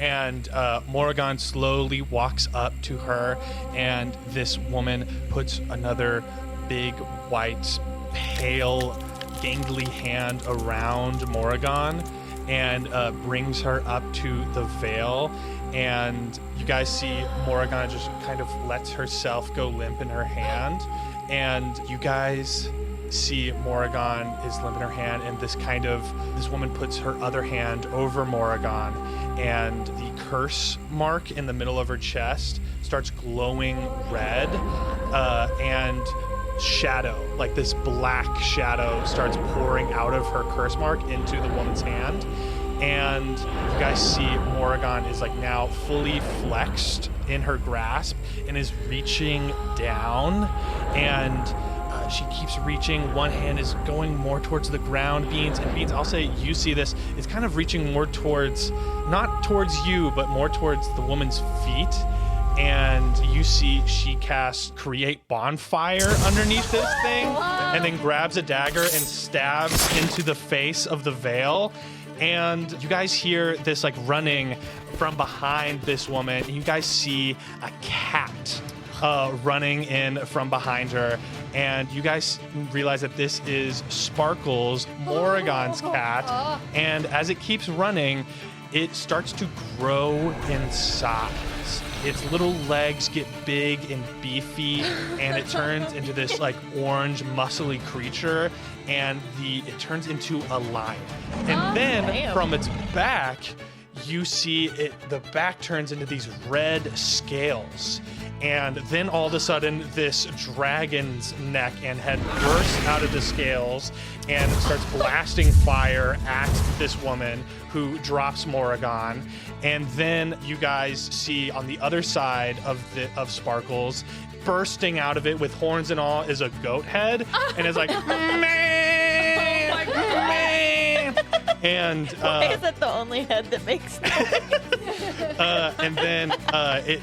And Morrigan slowly walks up to her, and this woman puts another big, white, pale, gangly hand around Morrigan and brings her up to the veil. And you guys see Morrigan just kind of lets herself go limp in her hand. And you guys see Morrigan is limp in her hand, and this woman puts her other hand over Morrigan, and the curse mark in the middle of her chest starts glowing red, and shadow, like this black shadow, starts pouring out of her curse mark into the woman's hand. And you guys see Morrigan is like now fully flexed in her grasp and is reaching down, and she keeps reaching. One hand is going more towards the ground, Beans. And Beans, I'll say you see this. It's kind of reaching more towards, not towards you, but more towards the woman's feet. And you see she casts Create Bonfire underneath this thing, and then grabs a dagger and stabs into the face of the veil. And you guys hear this like running from behind this woman. And you guys see a cat running in from behind her. And you guys realize that this is Sparkles, Morrigan's cat. And as it keeps running, it starts to grow in size. Its little legs get big and beefy, and it turns into this like orange, muscly creature, and it turns into a lion. And then from its back, you see the back turns into these red scales. And then all of a sudden, this dragon's neck and head bursts out of the scales and starts blasting fire at this woman, who drops Morrigan. And then you guys see on the other side of Sparkles, bursting out of it with horns and all, is a goat head, and it's like, man, Oh my God. man. And Why is that the only head that makes noise? and then it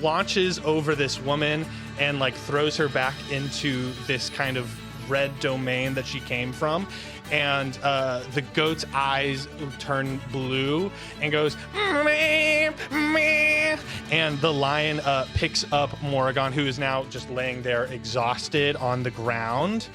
launches over this woman and like throws her back into this kind of red domain that she came from. And the goat's eyes turn blue and goes, meh, meh. And the lion picks up Morrigan, who is now just laying there exhausted on the ground,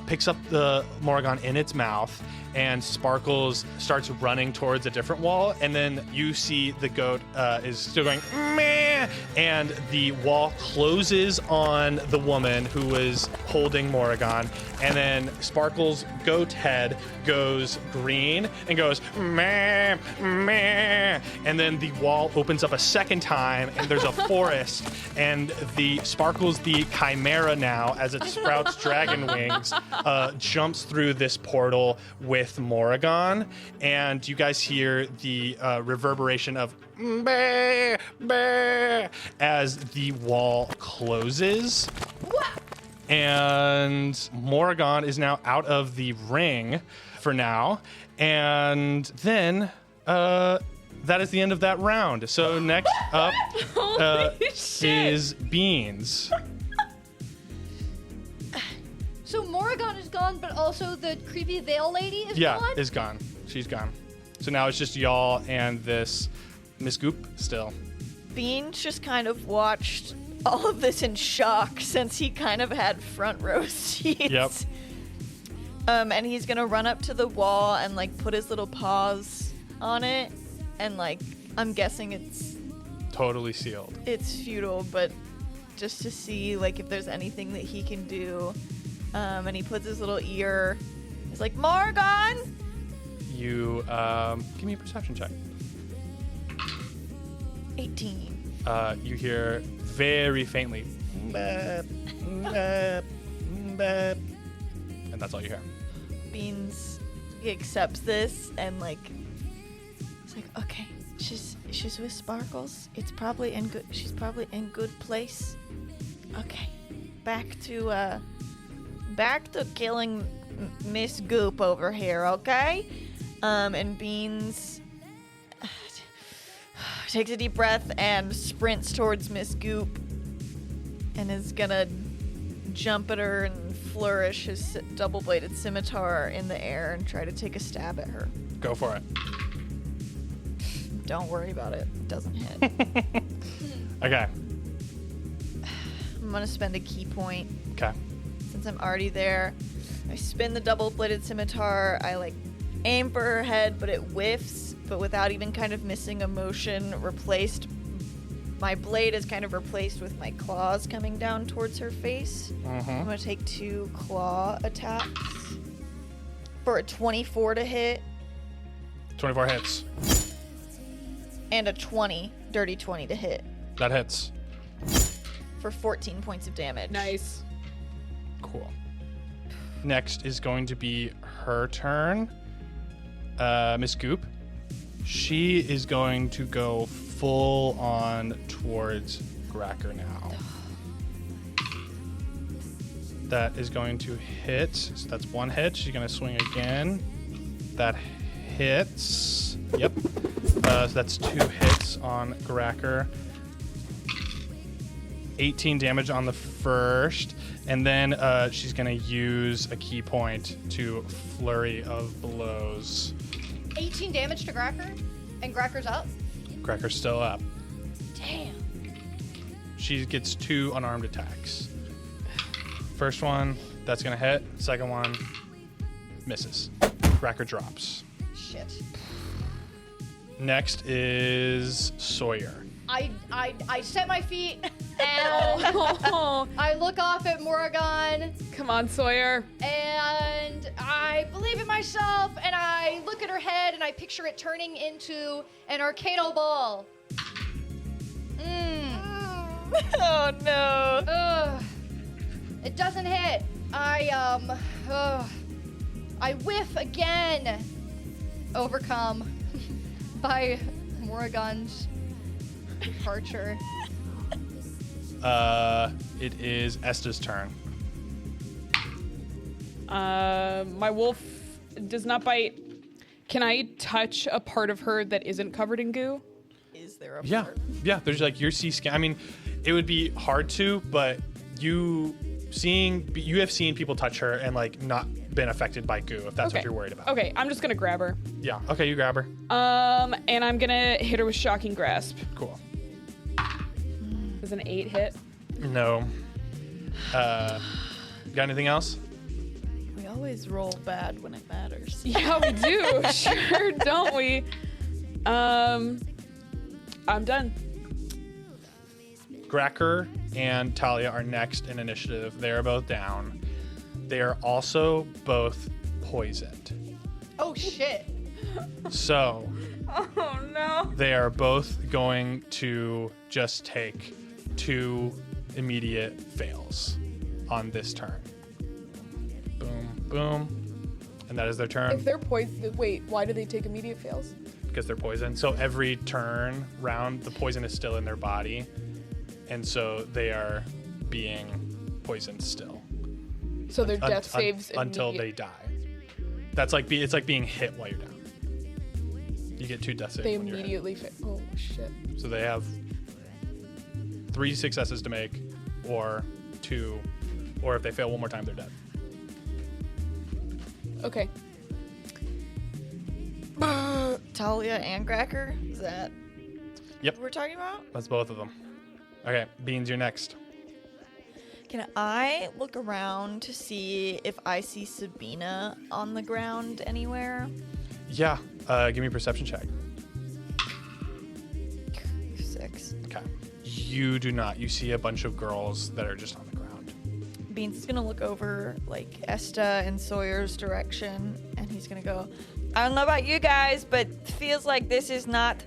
picks up the Morrigan in its mouth, and Sparkles starts running towards a different wall. And then you see the goat is still going, meh, and the wall closes on the woman who was holding Morrigan. And then Sparkles' goat head goes green and goes, meh, meh. And then the wall opens up a second time, and there's a forest. And the Sparkles, the chimera now, as it sprouts dragon wings, jumps through this portal with Morrigan. And you guys hear the reverberation of bah, bah, as the wall closes. And Morrigan is now out of the ring for now. And then that is the end of that round. So next up Holy shit. is Beans. So Morrigan is gone, but also the creepy veil lady is Yeah, gone? is gone. She's gone. So now it's just y'all and this Miss Goop still. Beans just kind of watched all of this in shock since he kind of had front row seats. Yep. And he's gonna run up to the wall and like put his little paws on it, and like I'm guessing Totally sealed. it's futile, but just to see like if there's anything that he can do. And he puts his little ear. He's like, Morrigan! You give me a perception check. 18. You hear very faintly, "Mbap, mbap, mbap," and that's all you hear. Beans, he accepts this and like, it's like, okay, she's with Sparkles. She's probably in good place. Okay, back to killing Miss Goop over here, okay? And Beans takes a deep breath and sprints towards Miss Goop and is gonna jump at her and flourish his double-bladed scimitar in the air and try to take a stab at her. Go for it. Don't worry about it. It doesn't hit. Okay. I'm gonna spend a key point. Okay. Since I'm already there, I spin the double-bladed scimitar. I like aim for her head, but it whiffs, but without even kind of missing a motion. My blade is kind of replaced with my claws coming down towards her face. I'm gonna take 2 claw attacks for a 24 to hit 24 hits. and a 20, dirty 20 to hit That hits. for 14 points of damage. Nice. Cool. Next is going to be her turn. Miss Goop. She is going to go full on towards Gracker now. That is going to hit. So that's one hit. She's going to swing again. That hits. Yep. So that's 2 hits on Gracker. 18 damage on the first. And then she's going to use a key point to flurry of blows. 18 damage to Gracker, and Gracker's up. Gracker's still up. Damn. She gets 2 unarmed attacks. First one, that's going to hit. Second one, misses. Gracker drops. Shit. Next is Sawyer. I set my feet and I look off at Morrigan Come on, Sawyer. and I believe in myself and I look at her head and I picture it turning into an Arcano ball. Oh no. Ugh. It doesn't hit. I whiff again. Overcome by Morrigan's departure. It is Esta's turn. My wolf does not bite. Can I touch a part of her that isn't covered in goo? Is there a Yeah. part? Yeah, there's like your sea scan. I mean, it would be hard to, but you have seen people touch her and like not been affected by goo if that's what you're worried about. Okay, I'm just gonna grab her. Yeah. Okay, you grab her. And I'm gonna hit her with Shocking Grasp. Cool. Is an 8 hit? No. Got anything else? We always roll bad when it matters. Yeah, we do. Sure, don't we? I'm done. Gracker and Talia are next in initiative. They are both down. They are also both poisoned. Oh shit. So Oh no. they are both going to just take 2 immediate fails on this turn. Boom, boom. And that is their turn If they're poisoned, wait, why do they take immediate fails? because they're poisoned. So every turn round, the poison is still in their body. And so they are being poisoned still. So their death saves until they die. That's like it's like being hit while you're down. You get 2 death saves. They when you're hit. immediately oh shit. So they have 3 successes to make, or 2, or if they fail one more time, they're dead. Okay. Talia and Gracker? Is that Yep. what we're talking about? That's both of them. Okay, Beans, you're next. Can I look around to see if I see Sabina on the ground anywhere? Yeah, give me a perception check. 6. Okay. You do not. You see a bunch of girls that are just on the ground. Beans is gonna look over like Esta and Sawyer's direction, and he's gonna go, I don't know about you guys, but feels like this is not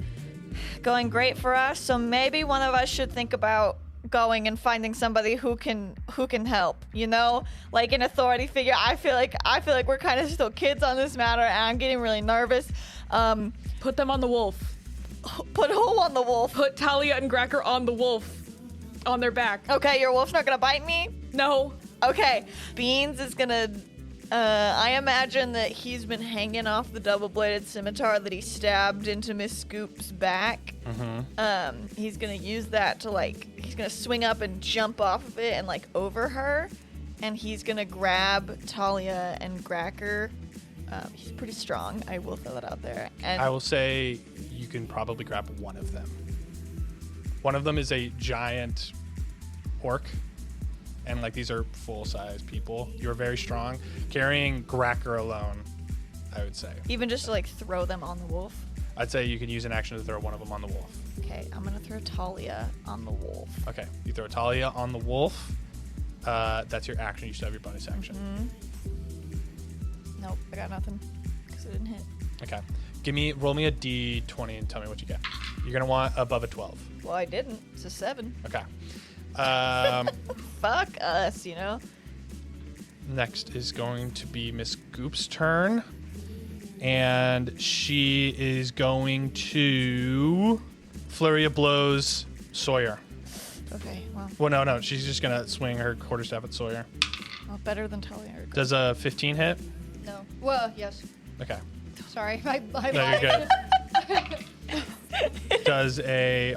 going great for us. So maybe one of us should think about going and finding somebody who can help. You know, like an authority figure. I feel like we're kind of still kids on this matter, and I'm getting really nervous. Put them on the wolf. Put who on the wolf? Put Talia and Gracker on the wolf. On their back. Okay, your wolf's not gonna bite me. No. Okay, Beans is gonna. I imagine that he's been hanging off the double-bladed scimitar that he stabbed into Miss Scoop's back. Mm-hmm. He's gonna use that to he's gonna swing up and jump off of it and over her, and he's gonna grab Talia and Gracker. He's pretty strong. I will throw that out there. And I will say you can probably grab one of them. One of them is a giant orc. And these are full-size people. You're very strong. Carrying Gracker alone, I would say. even just to throw them on the wolf. I'd say you can use an action to throw one of them on the wolf. Okay, I'm gonna throw Talia on the wolf. Okay, you throw Talia on the wolf. That's your action. You should have your bonus action. Nope, I got nothing because it didn't hit. Okay, roll me a d20 and tell me what you get. You're gonna want above a 12. Well, I didn't. It's a 7. Okay. Fuck us, you know. Next is going to be Miss Goop's turn. And she is going to Flurry of Blows Sawyer. Okay, well, No. She's just going to swing her quarterstaff at Sawyer. better than Talia. Does a 15 hit? No. Well, yes. Okay. Sorry. My No, you're good. Does a,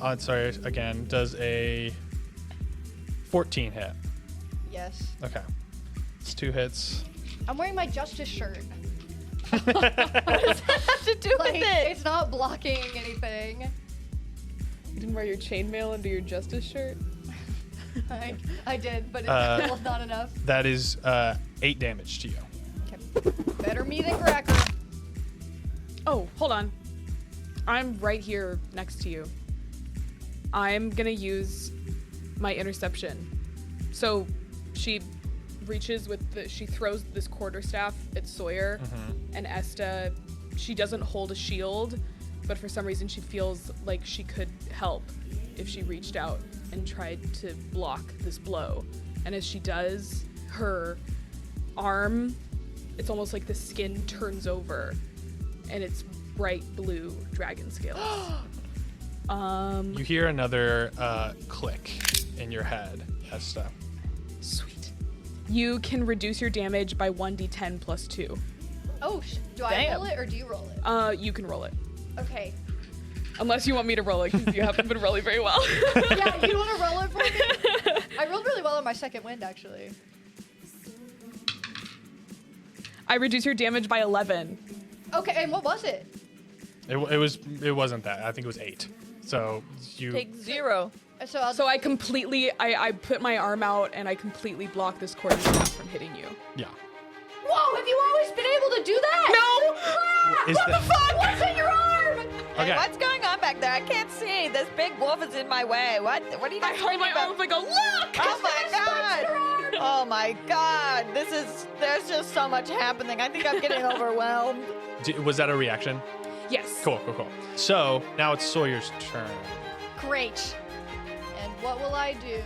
does a 14 hit? Yes. Okay. It's 2 hits. I'm wearing my Justice shirt. What does that have to do Like, with it? it's not blocking anything. You didn't wear your chainmail under your justice shirt? I did, but it's still not enough. That is 8 damage to you. Okay. Better me than Cracker. Oh, hold on. I'm right here next to you. I'm gonna use my interception. So she reaches with she throws this quarterstaff at Sawyer, and Esta, she doesn't hold a shield, but for some reason she feels like she could help if she reached out and tried to block this blow. And as she does, her arm, it's almost like the skin turns over and it's bright blue dragon scales. You hear another click in your head, Esta. Sweet. You can reduce your damage by 1d10 plus 2. Oh, do I roll it or do you roll it? You can roll it. Okay. Unless you want me to roll it, because you haven't been rolling very well. Yeah, you want to roll it for me? I rolled really well on my second wind, actually. I reduce your damage by 11. Okay, and what was it? It wasn't that. I think it was 8. So you Take 0. So I completely, I put my arm out and I completely block this quarterstaff from hitting you. yeah. Whoa, have you always been able to do that? No! Is What that- the fuck? What's in your arm? Okay. Hey, what's going on back there? I can't see. This big wolf is in my way. What are you I guys hold talking my about? arm up and go, look! Oh my god! Oh my god! There's just so much happening. I think I'm getting overwhelmed. Was that a reaction? Yes. Cool. So now it's Sawyer's turn. Great. And what will I do?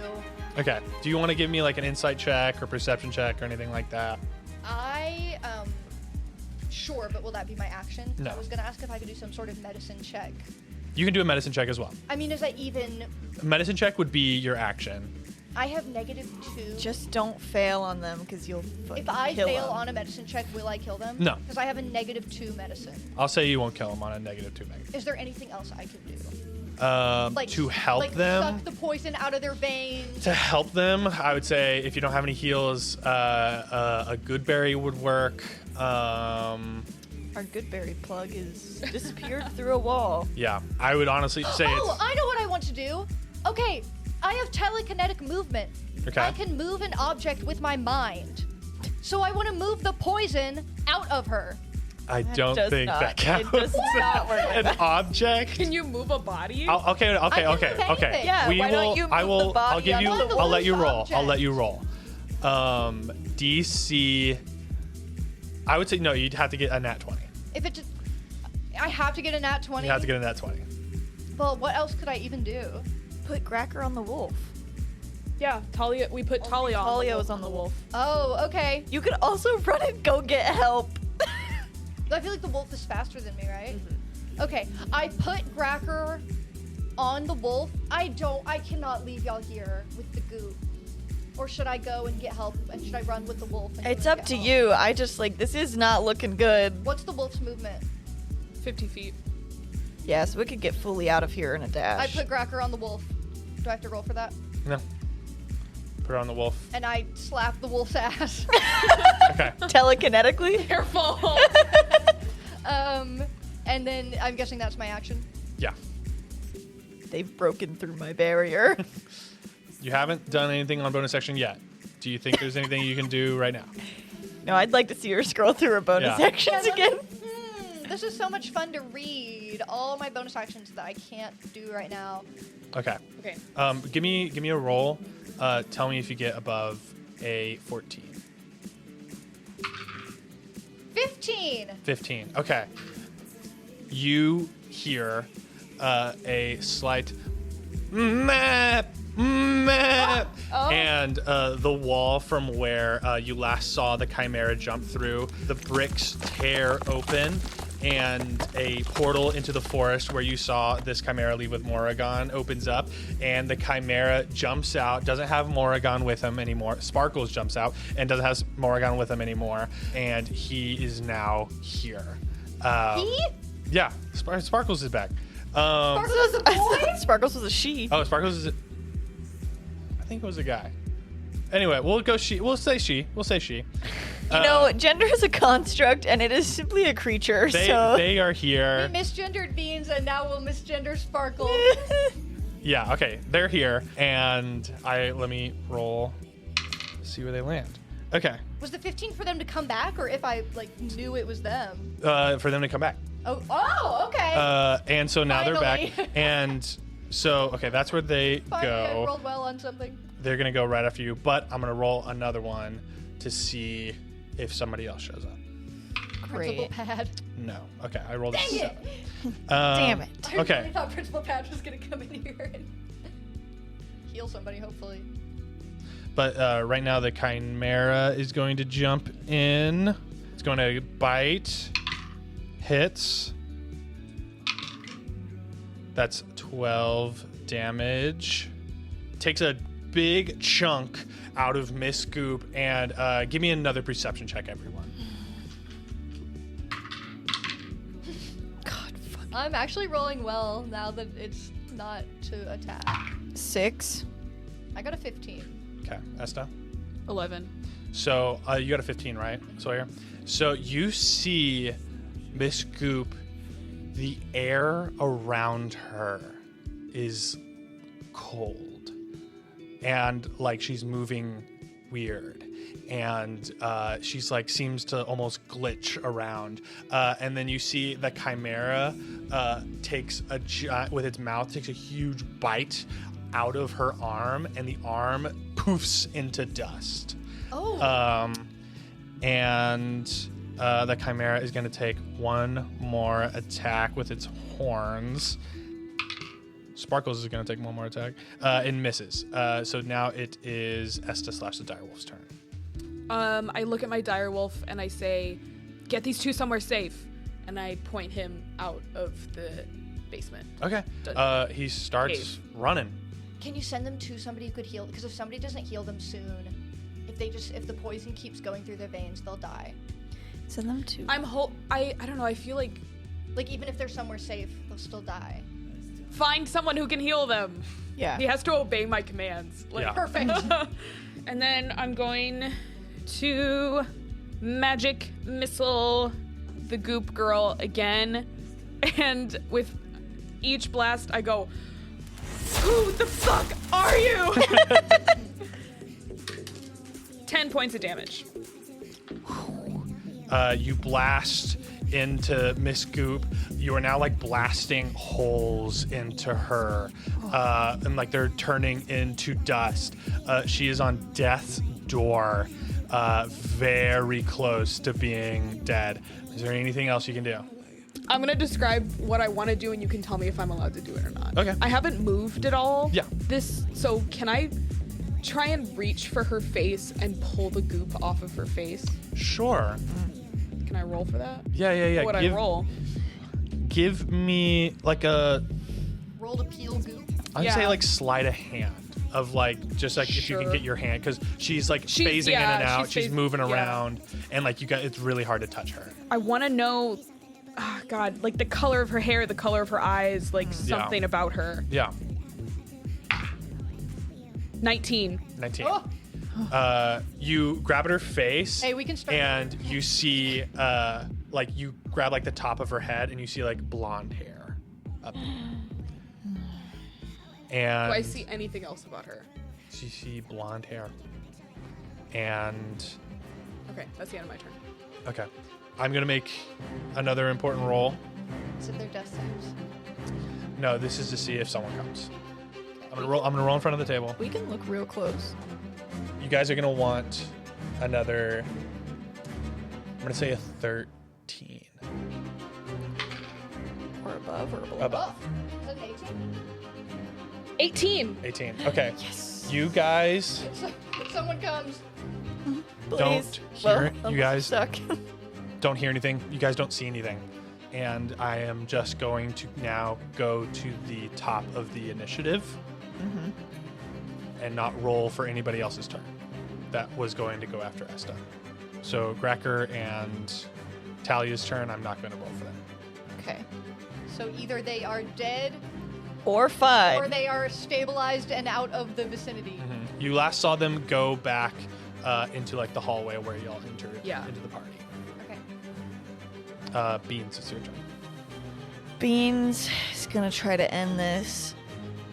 Okay. Do you want to give me like an insight check or perception check or anything like that? Sure, but will that be my action? No. I was gonna ask if I could do some sort of medicine check. You can do a medicine check as well. I mean, is that even? A medicine check would be your action. I have -2. Just don't fail on them, because you'll fucking If I kill fail them. on a medicine check, will I kill them? No. Because I have a -2 medicine. I'll say you won't kill him on a -2 negative. Is there anything else I can do? To help them. Suck the poison out of their veins. To help them, I would say if you don't have any heals, a good berry would work. Our Goodberry plug is disappeared through a wall. Yeah, I would honestly say Oh, I know what I want to do. Okay, I have telekinetic movement. Okay. I can move an object with my mind. So I want to move the poison out of her. I don't does think not. that counts. It does not work. An object. Can you move a body? Okay. move anything. Yeah, We why don't will. you I move will. the body I'll give you. onto the I'll let you roll. object? I'll let you roll. DC. I would say no. You'd have to get a nat 20. If it just, I have to get a nat 20. You have to get a nat 20. Well, what else could I even do? Put Cracker on the wolf. Yeah, Talia. We put Talia on. Talia was on the wolf. Oh, okay. You could also run and go get help. I feel like the wolf is faster than me, right? Okay, I put Gracker on the wolf. I cannot leave y'all here with the goop. Or should I go and get help? And should I run with the wolf? And go It's and up get to help? you. I just this is not looking good. What's the wolf's movement? 50 feet. Yeah, so we could get fully out of here in a I dash. put Gracker on the wolf. Do I have to roll for that? No. Put her on the wolf. And I slap the wolf's ass. Okay. Telekinetically? Careful. And then I'm guessing that's my action. Yeah. They've broken through my barrier. You haven't done anything on bonus action yet. Do you think there's anything you can do right now? No, I'd like to see her scroll through her bonus Yeah. actions again. This is so much fun to read. All my bonus actions that I can't do right now. Okay. Okay. Give me a roll. Tell me if you get above a 14. 15. Okay. You hear a slight map, Oh. and and the wall from where you last saw the chimera jump through, the bricks tear open, and a portal into the forest where you saw this chimera leave with Morrigan opens up, and the chimera jumps out, doesn't have Morrigan with him anymore. Sparkles jumps out and doesn't have Morrigan with him anymore, and he is now here. He? Yeah, Sparkles is back. Sparkles was a boy? Sparkles was a she. Oh, Sparkles is. I think it was a guy. Anyway, we'll go she. We'll say she. We'll say she. You know, gender is a construct, and it is simply a creature. They are here. We misgendered Beans, and now we'll misgender Sparkle. Yeah. Okay. They're here, and let me roll. See where they land. Okay. Was the 15 for them to come back, or if I knew it was them? For them to come back. Oh, okay. And so now Finally. they're back, and so okay, that's where they Finally, I go. rolled well on something. They're gonna go right after you, but I'm gonna roll another one to see if somebody else shows up. Principal Great. Pad. No. Okay. I rolled a Dang 7. it! Damn it. I Okay. really thought Principal Pad was gonna come in here and heal somebody, hopefully. But right now the chimera is going to jump in. It's going to bite. Hits. That's 12 damage. Takes a big chunk out of Miss Goop, and give me another perception check, everyone. God, fuck. I'm actually rolling well now that it's not to attack. 6. I got a 15. Okay, Esta. 11. So you got a 15, right, Sawyer? So you see Miss Goop, the air around her is cold, and she's moving weird, and she's seems to almost glitch around, and then you see the chimera with its mouth takes a huge bite out of her arm, and the arm poofs into dust. Oh. And the chimera is going to take one more attack with its horns. Sparkles is going to take one more attack and misses. So now it is Esta / the direwolf's turn. I look at my direwolf and I say, "Get these two somewhere safe," and I point him out of the basement. Okay. He starts Cave. running. Can you send them to somebody who could heal? Because if somebody doesn't heal them soon, if the poison keeps going through their veins, they'll die. Send them to. I don't know. I feel like Even if they're somewhere safe, they'll still die. find someone who can heal them. Yeah. He has to obey my commands. Yeah. Perfect. And then I'm going to magic missile the goop girl again, and with each blast I go, "Who the fuck are you?" 10 points of damage. You blast into Miss Goop. You are now blasting holes into her, and they're turning into dust. She is on death's door, very close to being dead. Is there anything else you can do? I'm gonna describe what I want to do, and you can tell me if I'm allowed to do it or not. Okay. I haven't moved at all. Yeah. So can I try and reach for her face and pull the goop off of her face? Sure. Can I roll for that? Yeah. What would I roll? Give me a. Roll to peel goop. I'd Yeah. say sleight of hand of if you can Sure. get your hand, because she's phasing in and out. She's moving yeah. around, and it's really hard to touch her. I want to know, God, the color of her hair, the color of her eyes, something about her. Yeah. 19. 19. Oh. You grab at her face. Hey, we can start. And you see, you grab the top of her head, and you see blonde hair up. And Do I see anything else about her? you see blonde hair. And Okay, that's the end of my turn. okay, I'm gonna make another important roll. Is it their death saves? No, this is to see if someone comes. I'm gonna roll in front of the table. We can look real close. You guys are gonna want another. I'm gonna say a 13. Or above or below. Above. Oh, is that 18? 18. 18. Okay. Yes. You guys Someone comes. don't Well, hear. I'm You guys stuck. don't hear anything. You guys don't see anything. And I am just going to now go to the top of the initiative and not roll for anybody else's turn. That was going to go after Esta. So Gracker and Talia's turn, I'm not going to roll for them. Okay. So either they are dead Or or fine. they are stabilized and out of the vicinity. You last saw them go back into like the hallway where y'all entered Yeah. into the party. Okay. Beans, it's your turn. Beans is gonna try to end this,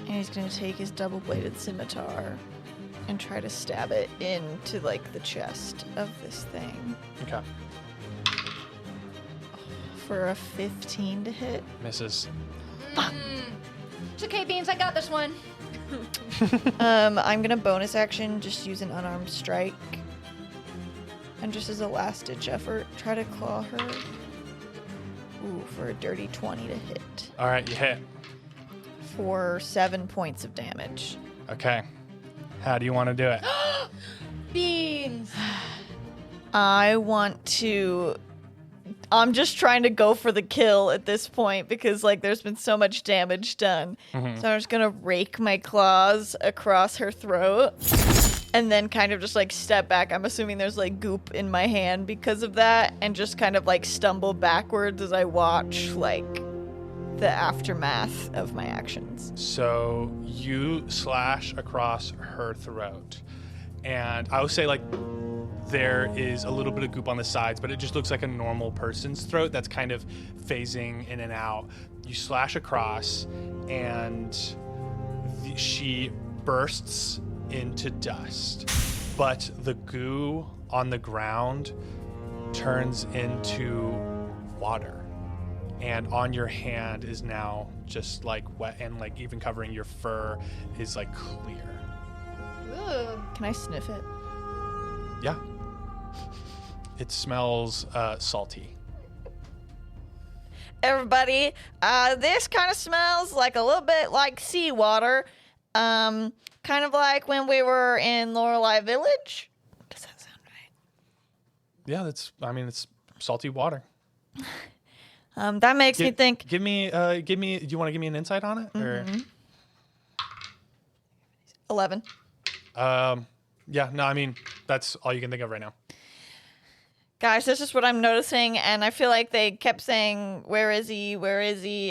and he's gonna take his double-bladed scimitar and try to stab it into like the chest of this thing Okay. for a 15 to hit. Misses. It's okay, Beans. I got this one. I'm gonna bonus action, just use an unarmed strike, and just as a last-ditch effort, try to claw her. Ooh, for a dirty 20 to hit All right, you hit. for 7 points of damage. Okay. How do you want to do it? Beans. I'm just trying to go for the kill at this point because like there's been so much damage done. So I'm just gonna rake my claws across her throat and then kind of just like step back. I'm assuming there's like goop in my hand because of that, and just kind of like stumble backwards as I watch like the aftermath of my actions. So you slash across her throat, and I would say like there is a little bit of goop on the sides, but it just looks like a normal person's throat that's kind of phasing in and out. You slash across, and she bursts into dust, but the goo on the ground turns into water, and on your hand is now just like wet, and like even covering your fur is like clear. Ooh. Can I sniff it? Yeah. It smells salty. Everybody, this kind of smells like a little bit like seawater. Kind of like when we were in Lorelei Village. Does that sound right? Yeah, it's salty water. That makes me think. Give me do you want to give me an insight on it? Or 11. yeah, no, I mean that's all you can think of right now. Guys, this is what I'm noticing, and I feel like they kept saying, where is he,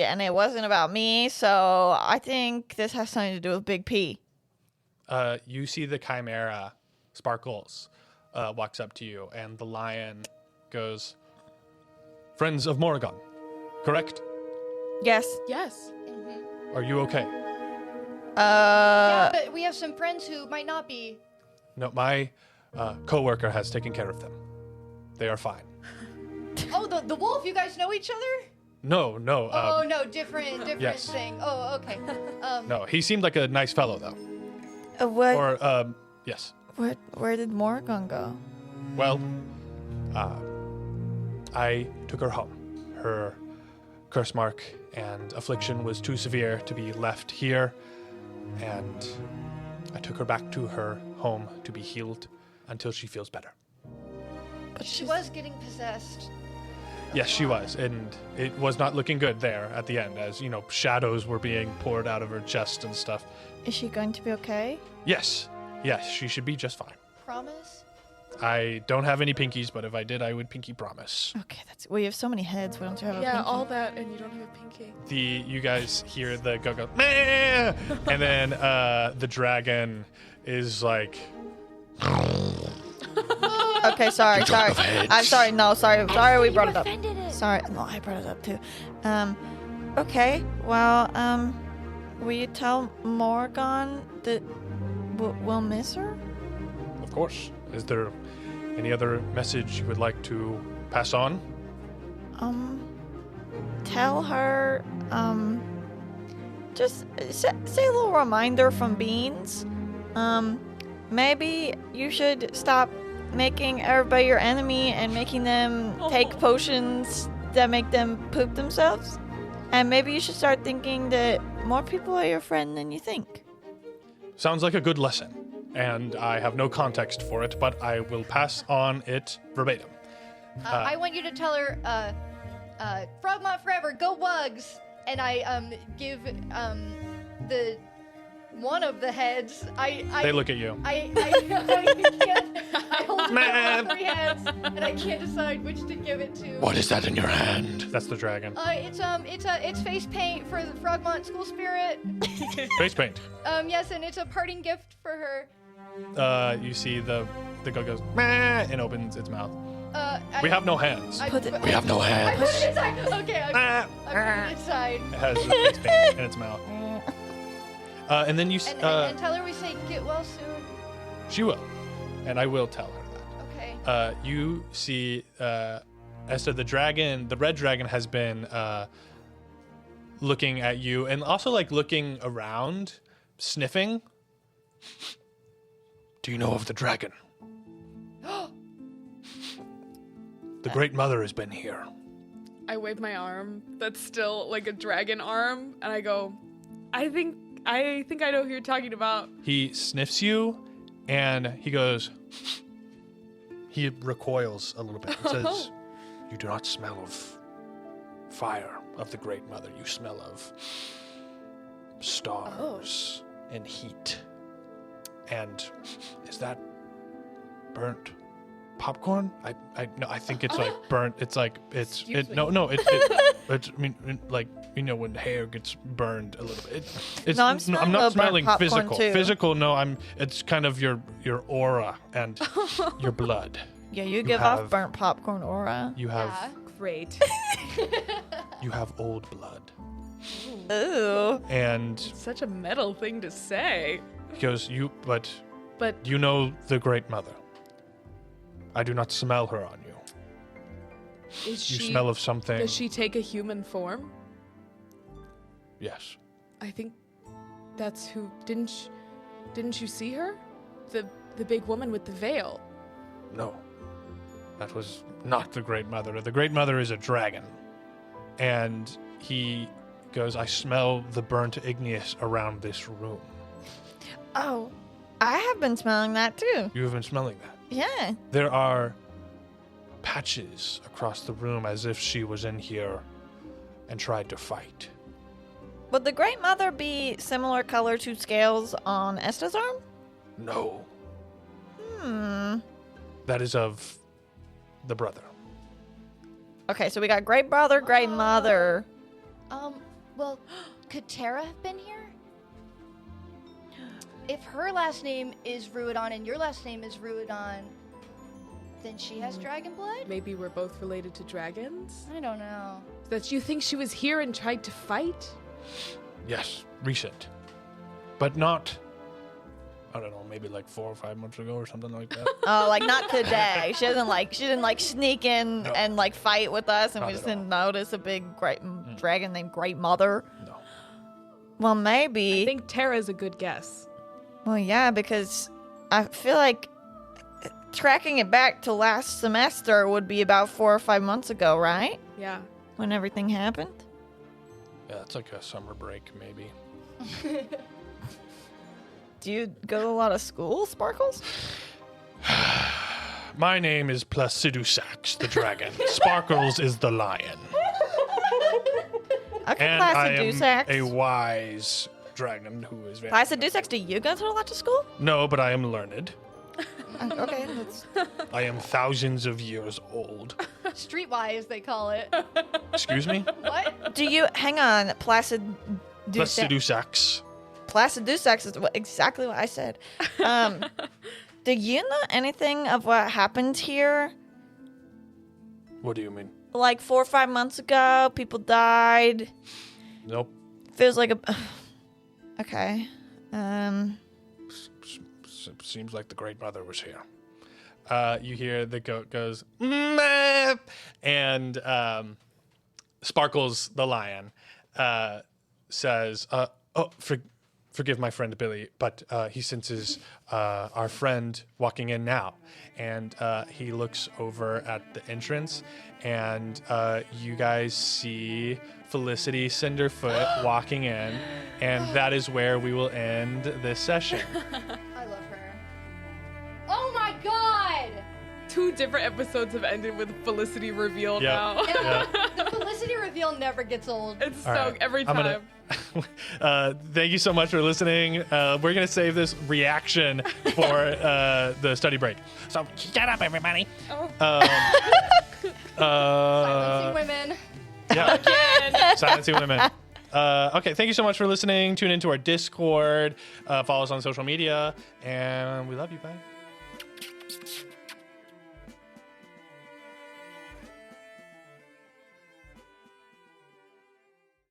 and it wasn't about me, so I think this has something to do with Big P. You see the chimera Sparkles walks up to you, and the lion goes, "Friends of Morrigan, correct? Yes. Yes. Are you okay?" Yeah, but we have some friends who might not be. No, my coworker has taken care of them. They are fine. Oh, the wolf. You guys know each other? No. Oh no, different yes. thing. Oh, okay. No, he seemed like a nice fellow though. What? Or yes. Where did Morgan go? Well, I took her home. Her curse mark and affliction was too severe to be left here, and I took her back to her home to be healed until she feels better. But she was getting possessed. Yes, she was, and it was not looking good there at the end, as, you know, shadows were being poured out of her chest and stuff. Is she going to be okay? Yes, she should be just fine. Promise? I don't have any pinkies, but if I did, I would pinky promise. Okay, well, you have so many heads. Why don't you have a Yeah, pinky? all that, and you don't have a pinky. You guys hear the go, "Meh!" And then the dragon is like, Okay, sorry. I'm sorry. No, sorry we brought it up. Sorry. No, I brought it up too. Okay. Well, will you tell Morgan that we'll miss her? of course. Is there any other message you would like to pass on? Tell her, just say a little reminder from Beans. Maybe you should stop making everybody your enemy and making them take potions that make them poop themselves. And maybe you should start thinking that more people are your friend than you think. Sounds like a good lesson, and I have no context for it, but I will pass on it verbatim. I want you to tell her, Frogmont forever, go Wugs! And I give the one of the heads. They look at you. I can't. I hold all 3 heads, and I can't decide which to give it to. What is that in your hand? That's the dragon. It's face paint for the Frogmont school spirit. Face paint. Yes, and it's a parting gift for her. You see the goat goes meh, and opens its mouth. We have no hands. We have no hands. I put it inside. Okay, I put it inside. It has face paint in its mouth. And then you and tell her we say get well soon. She will, and I will tell her that. Okay. You see, Esther, the dragon, the red dragon, has been looking at you and also like looking around, sniffing. Do you know of the dragon? The Great Mother has been here. I wave my arm that's still like a dragon arm, and I go, I think I know who you're talking about. He sniffs you, and he goes, he recoils a little bit and says, you do not smell of fire of the Great Mother. You smell of stars and heat. And is that burnt popcorn? I think it's like burnt. It's like it's I mean, like, you know, when hair gets burned a little bit. No, I'm not smelling burnt popcorn physical. too. Physical, no. It's kind of your aura and your blood. Yeah, you give off burnt popcorn aura. You have Great. you have old blood. Ooh. And Such a metal thing to say. he goes, but But you know the Great Mother. I do not smell her on you. is You she? smell of something. Does she take a human form? Yes. I think that's who. Didn't you see her? The big woman with the veil. No. That was not the Great Mother. The Great Mother is a dragon. And he goes, I smell the burnt igneous around this room. Oh, I have been smelling that too. You have been smelling that. Yeah. There are patches across the room as if she was in here and tried to fight. Would the Great Mother be similar color to scales on Esta's arm? No. That is of the brother. Okay, so we got Great Brother, Great Mother. Well, could Tara have been here? If her last name is Ruidon and your last name is Ruidon, then she has dragon blood? Maybe we're both related to dragons. I don't know. That you think she was here and tried to fight? Yes, recent. But not, I don't know, maybe like 4 or 5 months ago or something like that. Oh, like not today. She didn't sneak in No. and like fight with us, and Not we at just didn't notice a big great dragon named Great Mother. No. Well, maybe. I think Tara's a good guess. Well, yeah, because I feel like tracking it back to last semester would be about 4 or 5 months ago, right? Yeah. When everything happened. Yeah, it's like a summer break, maybe. Do you go to a lot of school, Sparkles? My name is Placidusax, the dragon. Sparkles is the lion. Okay, And I am Placidusax. a wise dragon who is very... Placidusax, do you go to a lot of school? No, but I am learned. Okay, that's... I am thousands of years old. Streetwise, they call it. Excuse me? What? Do you... Hang on, Placidusax. Placidusax. Placidusax is exactly what I said. Do you know anything of what happened here? What do you mean? Like 4 or 5 months ago, people died. Nope. Feels like a... Okay. Seems like the Great Mother was here. You hear the goat goes, "Meh," and Sparkles the lion says, forgive my friend Billy, but he senses our friend walking in now. And he looks over at the entrance, and you guys see Felicity Cinderfoot walking in, and that is where we will end this session. I love her. Oh my god! 2 different episodes have ended with Felicity reveal now. The Felicity reveal never gets old. It's All so right. every I'm time. Thank you so much for listening. We're going to save this reaction for the study break. So get up, everybody. Silencing women. Yeah. Silencing women. Okay, thank you so much for listening. Tune into our Discord. Follow us on social media. And we love you. Bye.